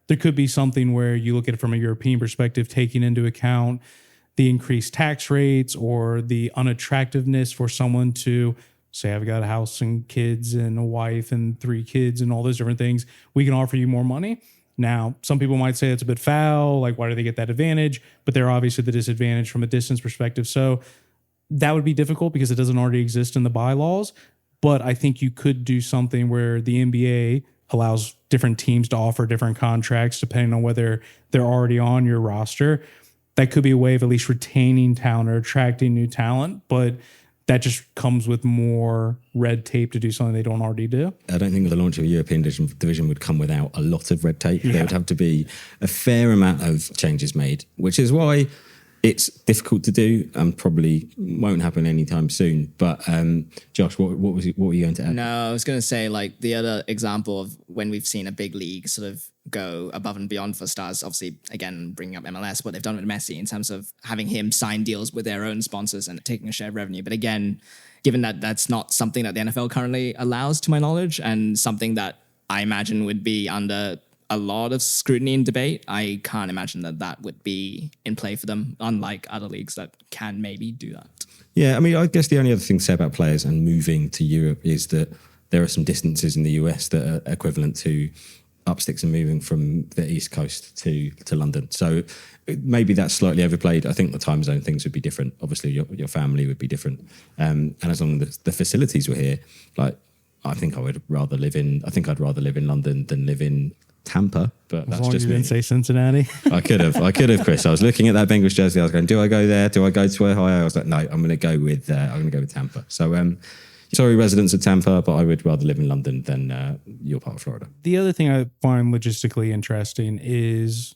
There could be something where you look at it from a European perspective, taking into account the increased tax rates or the unattractiveness for someone to say, I've got a house and kids and a wife and 3 kids and all those different things. We can offer you more money. Now, some people might say it's a bit foul. Like, why do they get that advantage? But they're obviously the disadvantage from a distance perspective. So that would be difficult because it doesn't already exist in the bylaws. But I think you could do something where the NBA allows different teams to offer different contracts depending on whether they're already on your roster. That could be a way of at least retaining talent or attracting new talent, but that just comes with more red tape to do something they don't already do. I don't think the launch of a European division would come without a lot of red tape. There would have to be a fair amount of changes made, which is why it's difficult to do and probably won't happen anytime soon. But Josh, what were you going to add? No, I was going to say, like, the other example of when we've seen a big league sort of go above and beyond for stars, obviously, again, bringing up MLS, what they've done with Messi in terms of having him sign deals with their own sponsors and taking a share of revenue. But again, given that that's not something that the NFL currently allows, to my knowledge, and something that I imagine would be under a lot of scrutiny and debate, I can't imagine that would be in play for them, unlike other leagues that can maybe do that. Yeah, I mean, I guess the only other thing to say about players and moving to Europe is that there are some distances in the US that are equivalent to up sticks and moving from the East Coast to London. So maybe that's slightly overplayed. I think the time zone things would be different. Obviously, your family would be different. And as long as the facilities were here, like, I think I'd rather live in London than live in Tampa, but that's just me. Didn't say Cincinnati. I could have, Chris. I was looking at that Bengals jersey. I was going, do I go there? Do I go to Ohio? I was like, no, I'm going to go with Tampa. So, sorry, residents of Tampa, but I would rather live in London than your part of Florida. The other thing I find logistically interesting is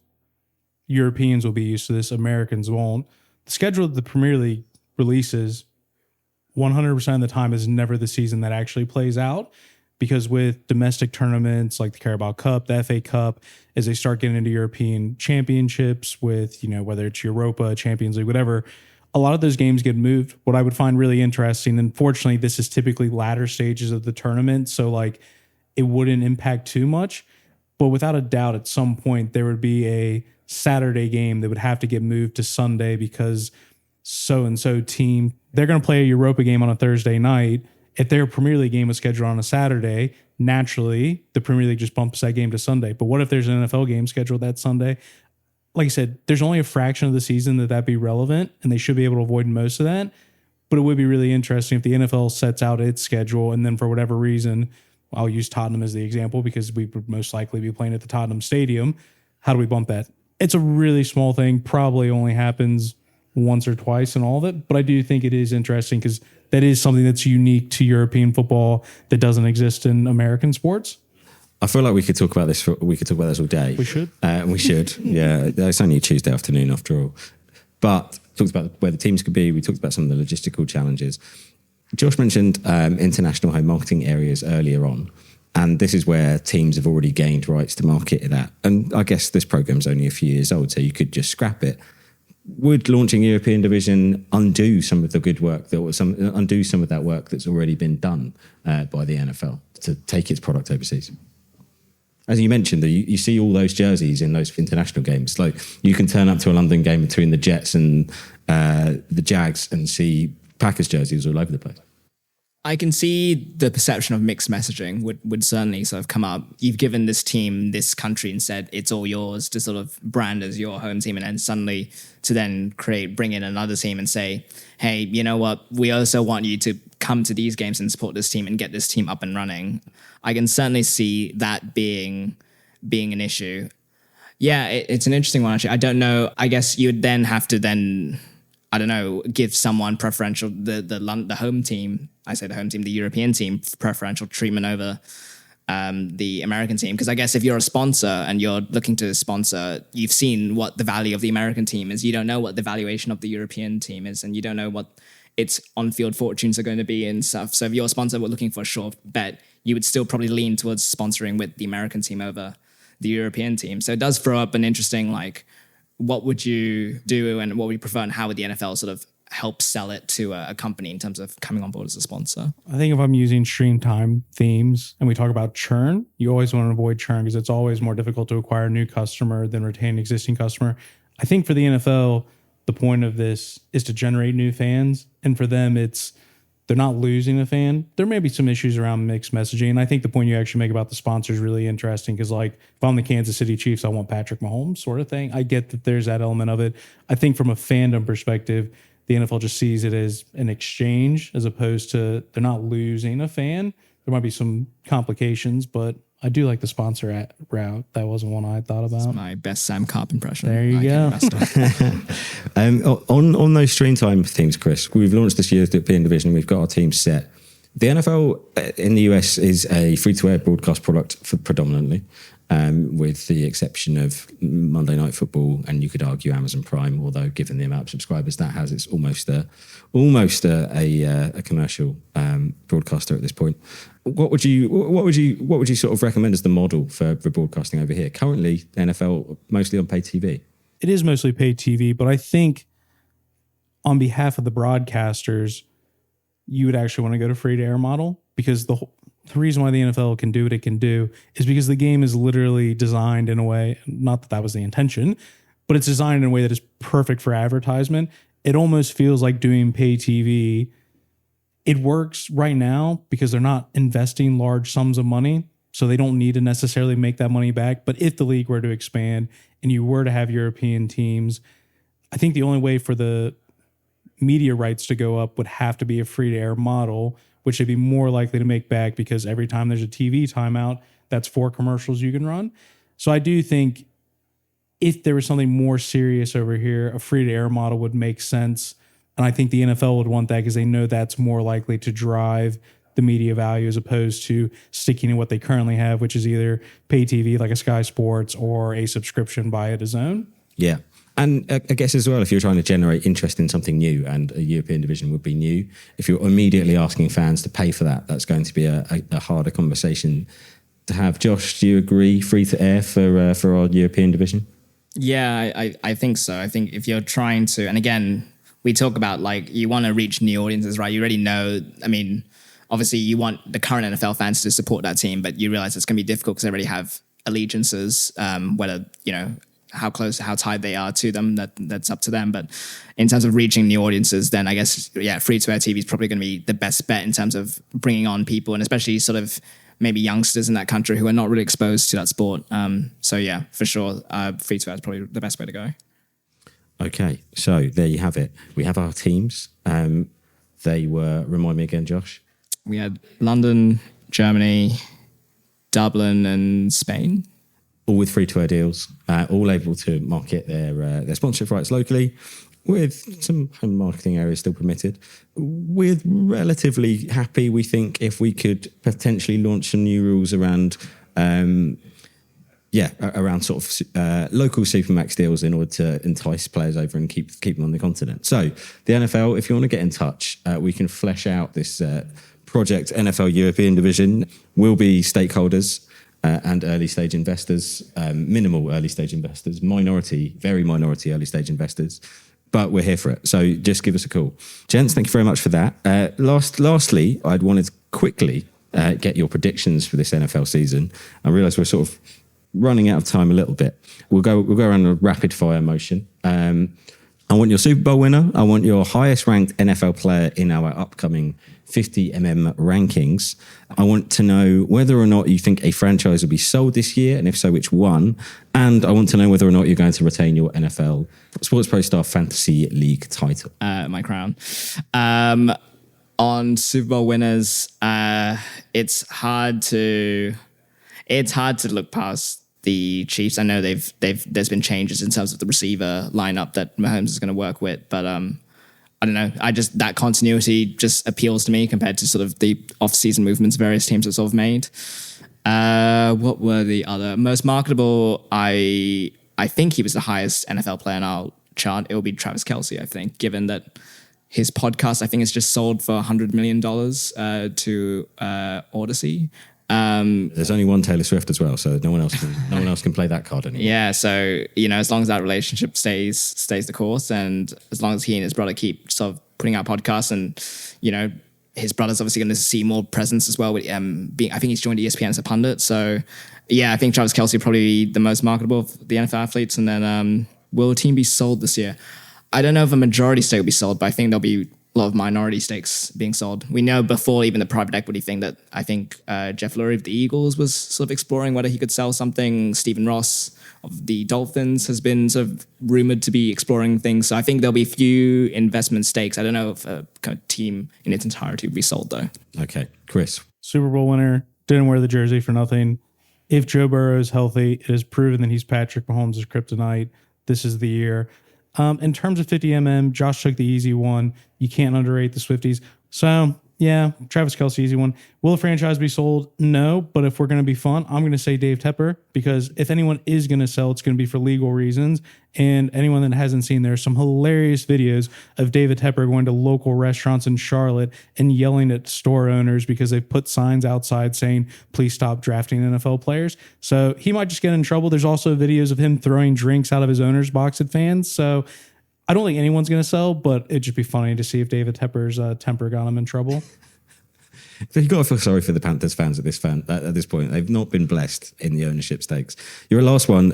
Europeans will be used to this, Americans won't. The schedule of the Premier League releases 100% of the time is never the season that actually plays out, because with domestic tournaments like the Carabao Cup, the FA Cup, as they start getting into European championships with, whether it's Europa, Champions League, whatever, a lot of those games get moved. What I would find really interesting, unfortunately, this is typically latter stages of the tournament, so like it wouldn't impact too much. But without a doubt, at some point, there would be a Saturday game that would have to get moved to Sunday because so-and-so team, they're going to play a Europa game on a Thursday night. If their Premier League game was scheduled on a Saturday, naturally, the Premier League just bumps that game to Sunday. But what if there's an NFL game scheduled that Sunday? Like I said, there's only a fraction of the season that'd be relevant, and they should be able to avoid most of that. But it would be really interesting if the NFL sets out its schedule, and then for whatever reason, I'll use Tottenham as the example because we would most likely be playing at the Tottenham Stadium. How do we bump that? It's a really small thing, probably only happens once or twice in all of it, but I do think it is interesting because that is something that's unique to European football that doesn't exist in American sports. I feel like we could talk about this. We could talk about this all day. We should. We should. Yeah, it's only a Tuesday afternoon after all. But we talked about where the teams could be. We talked about some of the logistical challenges. Josh mentioned international home marketing areas earlier on, and this is where teams have already gained rights to market that. And I guess this program's only a few years old, so you could just scrap it. Would launching European division undo some of the good work undo some of that work that's already been done by the NFL to take its product overseas? As you mentioned, you see all those jerseys in those international games. Like you can turn up to a London game between the Jets and the Jags and see Packers jerseys all over the place. I can see the perception of mixed messaging would certainly sort of come up. You've given this team, this country, and said it's all yours to sort of brand as your home team, and then suddenly to then bring in another team and say, hey, you know what? We also want you to come to these games and support this team and get this team up and running. I can certainly see that being an issue. Yeah, it's an interesting one, actually. I don't know. I guess you would then have to give someone preferential, the home team, I say the home team, the European team, preferential treatment over the American team. Because I guess if you're a sponsor and you're looking to sponsor, you've seen what the value of the American team is. You don't know what the valuation of the European team is, and you don't know what its on-field fortunes are going to be and stuff. So if your sponsor were looking for a sure bet, you would still probably lean towards sponsoring with the American team over the European team. So it does throw up an interesting, what would you do and what would you prefer, and how would the NFL sort of help sell it to a company in terms of coming on board as a sponsor? I think if I'm using stream time themes and we talk about churn, you always want to avoid churn because it's always more difficult to acquire a new customer than retain an existing customer. I think for the NFL, the point of this is to generate new fans. And for them, they're not losing a fan. There may be some issues around mixed messaging. And I think the point you actually make about the sponsor is really interesting because, if I'm the Kansas City Chiefs, I want Patrick Mahomes sort of thing. I get that there's that element of it. I think from a fandom perspective, the NFL just sees it as an exchange as opposed to they're not losing a fan. There might be some complications, but I do like the sponsor route. That wasn't one I thought about. That's my best Sam Carp impression. There you go. On those stream time themes, Chris, we've launched this year's European division. We've got our team set. The NFL in the US is a free-to-air broadcast product predominantly, with the exception of Monday Night Football, and you could argue Amazon Prime, although given the amount of subscribers that has, it's almost a commercial broadcaster at this point. What would you sort of recommend as the model for broadcasting over here? Currently, the NFL mostly on pay TV. It is mostly paid TV, but I think on behalf of the broadcasters, you would actually want to go to free-to-air model because the reason why the NFL can do what it can do is because the game is literally designed in a way, not that was the intention, but it's designed in a way that is perfect for advertisement. It almost feels like doing pay TV. It works right now because they're not investing large sums of money, so they don't need to necessarily make that money back. But if the league were to expand and you were to have European teams, I think the only way for the media rights to go up would have to be a free-to-air model, which they'd be more likely to make back because every time there's a TV timeout, that's 4 commercials you can run. So I do think if there was something more serious over here, a free-to-air model would make sense. And I think the NFL would want that because they know that's more likely to drive the media value as opposed to sticking to what they currently have, which is either pay TV like a Sky Sports or a subscription via DAZN. Yeah. And I guess as well, if you're trying to generate interest in something new, and a European division would be new, if you're immediately asking fans to pay for that, that's going to be a harder conversation to have. Josh, do you agree, free to air for our European division? Yeah, I think so. I think if you're trying to, and again, we talk about like you want to reach new audiences, right? You already know, I mean, obviously you want the current NFL fans to support that team, but you realize it's going to be difficult because they already have allegiances, whether, you know, how close, how tied they are to them, that's up to them. But in terms of reaching new audiences, then I guess, yeah, free-to-air TV is probably going to be the best bet in terms of bringing on people, and especially sort of maybe youngsters in that country who are not really exposed to that sport. So yeah, for sure, free-to-air is probably the best way to go. Okay, so there you have it. We have our teams. They were, remind me again, Josh? We had London, Germany, Dublin, and Spain. All with free-to-air deals, all able to market their sponsorship rights locally, with some home marketing areas still permitted. We're relatively happy, we think, if we could potentially launch some new rules around, around sort of local Supermax deals in order to entice players over and keep them on the continent. So the NFL, if you want to get in touch, we can flesh out this project NFL European division. We'll be stakeholders. And early stage investors, minimal early stage investors, very minority early stage investors, but we're here for it. So just give us a call. Gents, thank you very much for that. Lastly, I'd wanted to quickly get your predictions for this NFL season. I realise we're sort of running out of time a little bit. We'll go around a rapid fire motion. I want your Super Bowl winner. I want your highest ranked NFL player in our upcoming 50mm rankings. I want to know whether or not you think a franchise will be sold this year, and if so, which one? And I want to know whether or not you're going to retain your NFL Sports Pro Star Fantasy League title. My crown. On Super Bowl winners, it's hard to look past the Chiefs. I know there's been changes in terms of the receiver lineup that Mahomes is going to work with, but I don't know. That continuity just appeals to me compared to sort of the off-season movements various teams have sort of made. What were the other most marketable? I think he was the highest NFL player in our chart. It will be Travis Kelce, I think, given that his podcast, I think, is just sold for $100 million to Odyssey. There's only one Taylor Swift as well, so no one else can play that card anymore. Yeah, so as long as that relationship stays the course, and as long as he and his brother keep sort of putting out podcasts, and his brother's obviously going to see more presence as well. With I think he's joined ESPN as a pundit. So yeah, I think Travis Kelce will probably be the most marketable of the NFL athletes. And then will the team be sold this year? I don't know if a majority stake will be sold, but I think there'll be a lot of minority stakes being sold. We know before even the private equity thing that I think Jeff Lurie of the Eagles was sort of exploring whether he could sell something. Stephen Ross of the Dolphins has been sort of rumored to be exploring things. So I think there'll be a few investment stakes. I don't know if a kind of team in its entirety will be sold though. Okay, Chris. Super Bowl winner, didn't wear the jersey for nothing. If Joe Burrow is healthy, it is proven that he's Patrick Mahomes' kryptonite. This is the year. In terms of 50mm, Josh took the easy one. You can't underrate the Swifties. So, yeah, Travis Kelce, easy one. Will the franchise be sold? No, but if we're going to be fun, I'm going to say Dave Tepper, because if anyone is going to sell, it's going to be for legal reasons. And anyone that hasn't seen, there's some hilarious videos of David Tepper going to local restaurants in Charlotte and yelling at store owners because they've put signs outside saying, please stop drafting NFL players. So he might just get in trouble. There's also videos of him throwing drinks out of his owner's box at fans. So I don't think anyone's going to sell, but it'd just be funny to see if David Tepper's temper got him in trouble. You've got to feel sorry for the Panthers fans at this point. They've not been blessed in the ownership stakes. Your last one,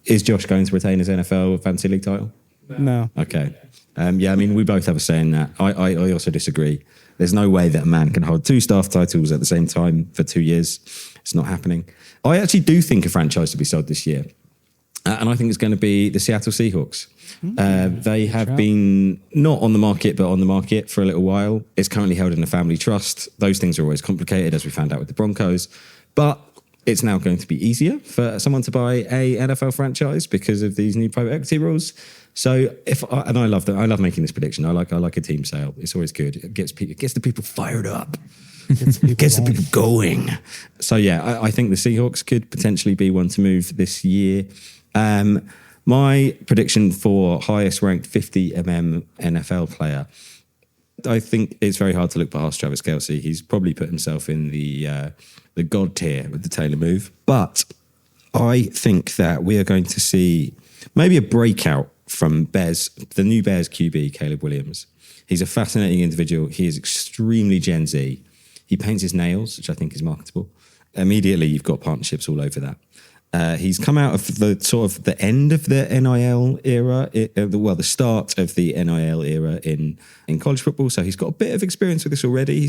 is Josh going to retain his NFL Fantasy League title? No. Okay. Yeah, I mean, we both have a say in that. I also disagree. There's no way that a man can hold two staff titles at the same time for 2 years. It's not happening. I actually do think a franchise to be sold this year. And I think it's going to be the Seattle Seahawks. They have been not on the market, but on the market for a little while. It's currently held in a family trust. Those things are always complicated, as we found out with the Broncos. But it's now going to be easier for someone to buy a NFL franchise because of these new private equity rules. So I love that. I love making this prediction. I like a team sale. It's always good. It gets the people fired up. It gets the people going. So yeah, I think the Seahawks could potentially be one to move this year. My prediction for highest ranked 50mm NFL player, I think it's very hard to look past Travis Kelce. He's probably put himself in the god tier with the Taylor move. But I think that we are going to see maybe a breakout from the new Bears QB, Caleb Williams. He's a fascinating individual. He is extremely Gen Z. He paints his nails, which I think is marketable. Immediately, you've got partnerships all over that. He's come out of the sort of the end of the NIL era, the start of the NIL era in college football. So he's got a bit of experience with this already.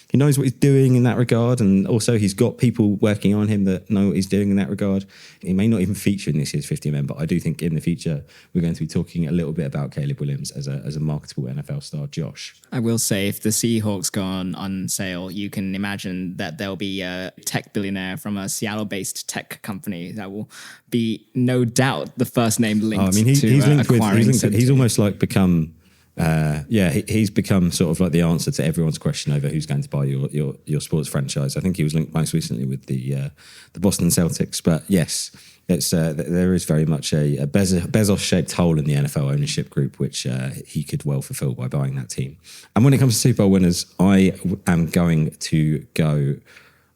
He knows what he's doing in that regard, and also he's got people working on him that know what he's doing in that regard. He may not even feature in this year's 50mm, but I do think in the future we're going to be talking a little bit about Caleb Williams as a marketable NFL star. Josh, I will say, if the Seahawks go on sale, you can imagine that there'll be a tech billionaire from a Seattle-based tech company that will be no doubt the first name linked. He's linked acquiring. He's almost like become. He's become sort of like the answer to everyone's question over who's going to buy your sports franchise. I think he was linked most recently with the Boston Celtics. But yes, it's there is very much a Bezos-shaped hole in the NFL ownership group, which he could well fulfill by buying that team. And when it comes to Super Bowl winners, I am going to go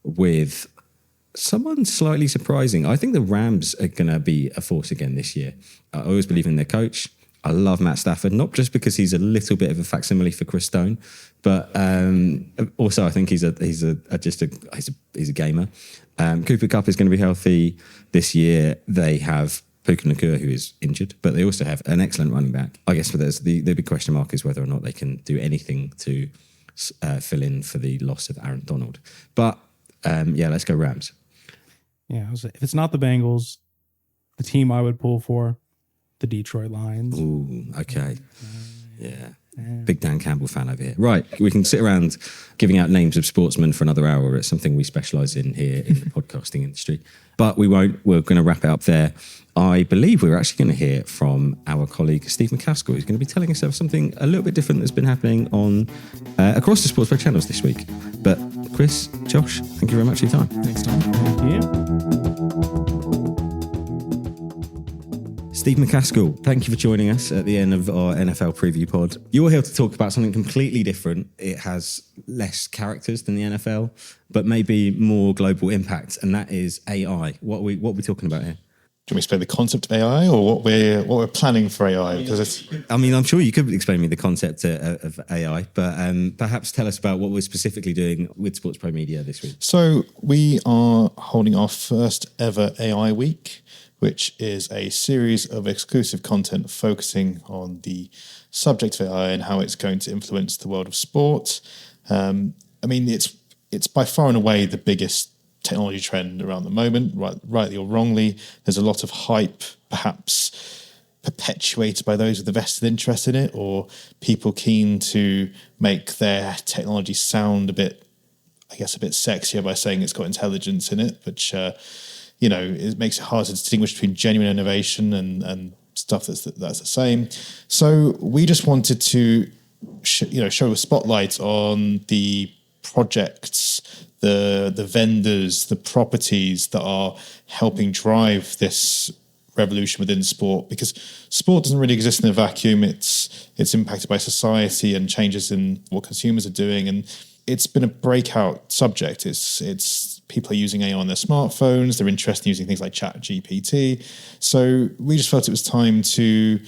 with someone slightly surprising. I think the Rams are going to be a force again this year. I always believe in their coach. I love Matt Stafford, not just because he's a little bit of a facsimile for Chris Stone, but also I think he's a gamer. Cooper Kupp is going to be healthy this year. They have Puka Nacua, who is injured, but they also have an excellent running back. I guess the big question mark is whether or not they can do anything to fill in for the loss of Aaron Donald. But let's go Rams. Yeah, if it's not the Bengals, the team I would pull for, the Detroit Lions. Ooh, okay. Yeah. Big Dan Campbell fan over here. Right, we can sit around giving out names of sportsmen for another hour. It's something we specialise in here in the podcasting industry. But we won't. We're going to wrap it up there. I believe we're actually going to hear from our colleague Steve McCaskill, who's going to be telling us of something a little bit different that's been happening on across the Sportsbet channels this week. But Chris, Josh, thank you very much for your time. Thanks, Tom. Thank you. Steve McCaskill, thank you for joining us at the end of our NFL preview pod. You're here to talk about something completely different. It has less characters than the NFL, but maybe more global impact, and that is AI. What are we talking about here? Do you want me to explain the concept of AI, or what we're planning for AI? Because I'm sure you could explain me the concept of AI, but perhaps tell us about what we're specifically doing with Sports Pro Media this week. So we are holding our first ever AI week, which is a series of exclusive content focusing on the subject of AI and how it's going to influence the world of sport. It's by far and away the biggest technology trend around the moment, rightly or wrongly. There's a lot of hype, perhaps perpetuated by those with a vested interest in it, or people keen to make their technology sound a bit sexier by saying it's got intelligence in it, which it makes it hard to distinguish between genuine innovation and stuff that's the same. So we just wanted to show a spotlight on the projects, the vendors, the properties that are helping drive this revolution within sport, because sport doesn't really exist in a vacuum. It's impacted by society and changes in what consumers are doing, and it's been a breakout subject. It's people are using AI on their smartphones. They're interested in using things like ChatGPT. So we just felt it was time to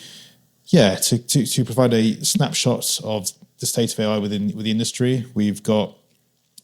provide a snapshot of the state of AI within the industry. We've got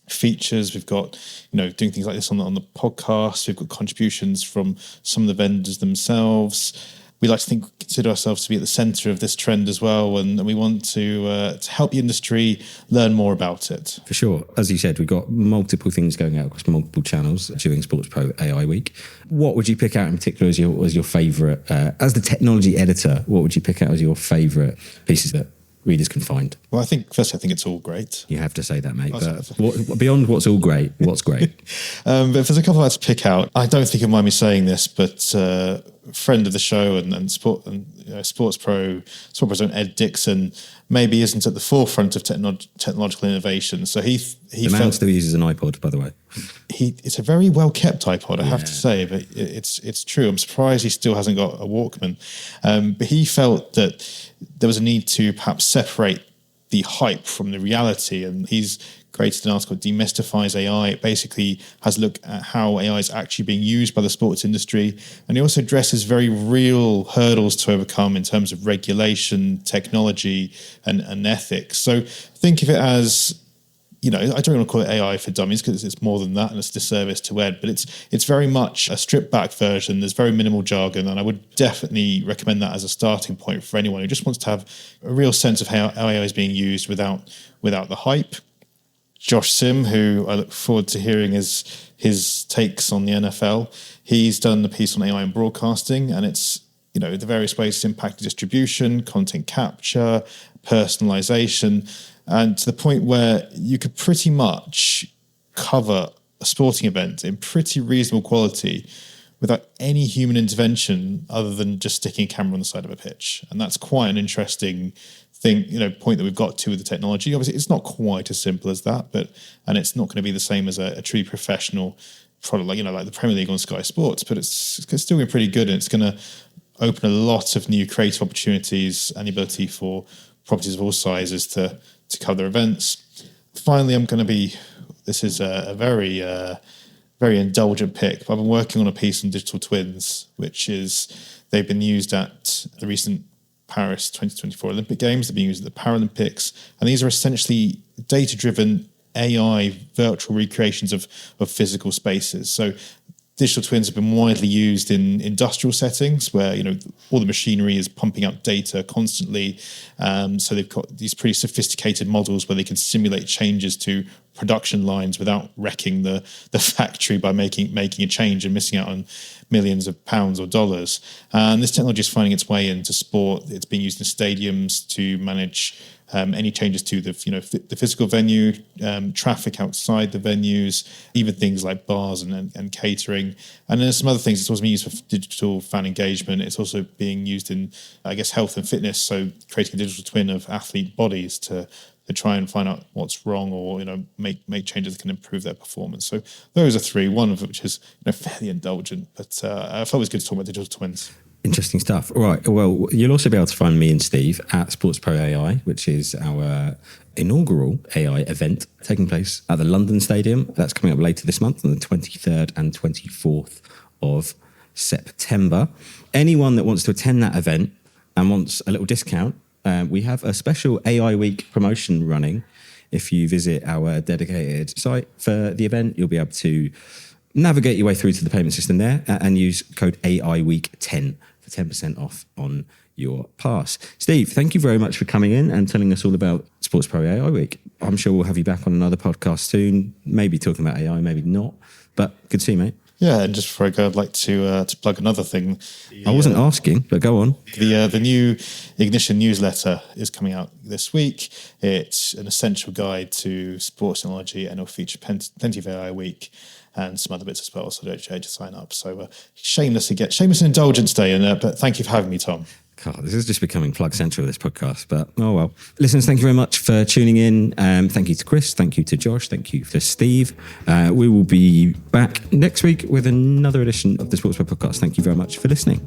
features. We've got doing things like this on the podcast. We've got contributions from some of the vendors themselves. We like to consider ourselves to be at the center of this trend as well, and we want to help the industry learn more about it. For sure. As you said, we've got multiple things going out across multiple channels during Sports Pro AI Week. What would you pick out in particular as your favourite, as the technology editor, what would you pick out as your favourite pieces that readers can find? Well, I think it's all great. You have to say that, mate. But beyond what's all great, what's great? But if there's a couple I had to pick out, I don't think you'll mind me saying this, but friend of the show and Sports Pro's own Ed Dixon maybe isn't at the forefront of technological innovation. So he the man still uses an iPod, by the way. It's a very well kept iPod, I have to say, but it's true. I'm surprised he still hasn't got a Walkman. But he felt that there was a need to perhaps separate the hype from the reality, and he's created an article, Demystifies AI. It basically has a look at how AI is actually being used by the sports industry. And he also addresses very real hurdles to overcome in terms of regulation, technology, and ethics. So think of it as, I don't want to call it AI for dummies because it's more than that and it's a disservice to Ed, but it's very much a stripped back version. There's very minimal jargon, and I would definitely recommend that as a starting point for anyone who just wants to have a real sense of how AI is being used without the hype. Josh Sim, who I look forward to hearing his takes on the NFL. He's done the piece on AI and broadcasting, and it's, the various ways it's impacting distribution, content capture, personalization, and to the point where you could pretty much cover a sporting event in pretty reasonable quality without any human intervention other than just sticking a camera on the side of a pitch. And that's quite an interesting thing, point that we've got to with the technology. Obviously, it's not quite as simple as that, and it's not going to be the same as a truly professional product, like the Premier League on Sky Sports, but it's still been pretty good, and it's going to open a lot of new creative opportunities and the ability for properties of all sizes to cover their events. Finally, this is a very, very indulgent pick, but I've been working on a piece on digital twins, they've been used at the recent Paris 2024 Olympic Games. They're being used at the Paralympics, and these are essentially data-driven AI virtual recreations of physical spaces. So digital twins have been widely used in industrial settings where all the machinery is pumping out data constantly. So they've got these pretty sophisticated models where they can simulate changes to production lines without wrecking the factory by making a change and missing out on millions of pounds or dollars. And this technology is finding its way into sport. It's being used in stadiums to manage any changes to the physical venue, traffic outside the venues, even things like bars and catering. And then some other things. It's also being used for digital fan engagement. It's also being used in, health and fitness. So creating a digital twin of athlete bodies to try and find out what's wrong or make changes that can improve their performance. So those are three. One of which is fairly indulgent, but I thought it was good to talk about digital twins. Interesting stuff. All right. Well, you'll also be able to find me and Steve at Sports Pro AI, which is our inaugural AI event taking place at the London Stadium. That's coming up later this month on the 23rd and 24th of September. Anyone that wants to attend that event and wants a little discount, we have a special AI Week promotion running. If you visit our dedicated site for the event, you'll be able to navigate your way through to the payment system there and use code AIWeek10 for 10% off on your pass. Steve, thank you very much for coming in and telling us all about Sports Pro AI Week. I'm sure we'll have you back on another podcast soon, maybe talking about AI, maybe not. But good to see you, mate. Yeah, and just before I go, I'd like to plug another thing. I wasn't asking, but go on. The new Ignition newsletter is coming out this week. It's an essential guide to sports technology, and it'll feature plenty of AI Week and some other bits as well. So don't forget to sign up. So shameless indulgence day, but thank you for having me, Tom. God, this is just becoming plug central, this podcast, but oh well. Listeners, thank you very much for tuning in. Thank you to Chris, thank you to Josh, thank you to Steve. We will be back next week with another edition of the Sports Web Podcast. Thank you very much for listening.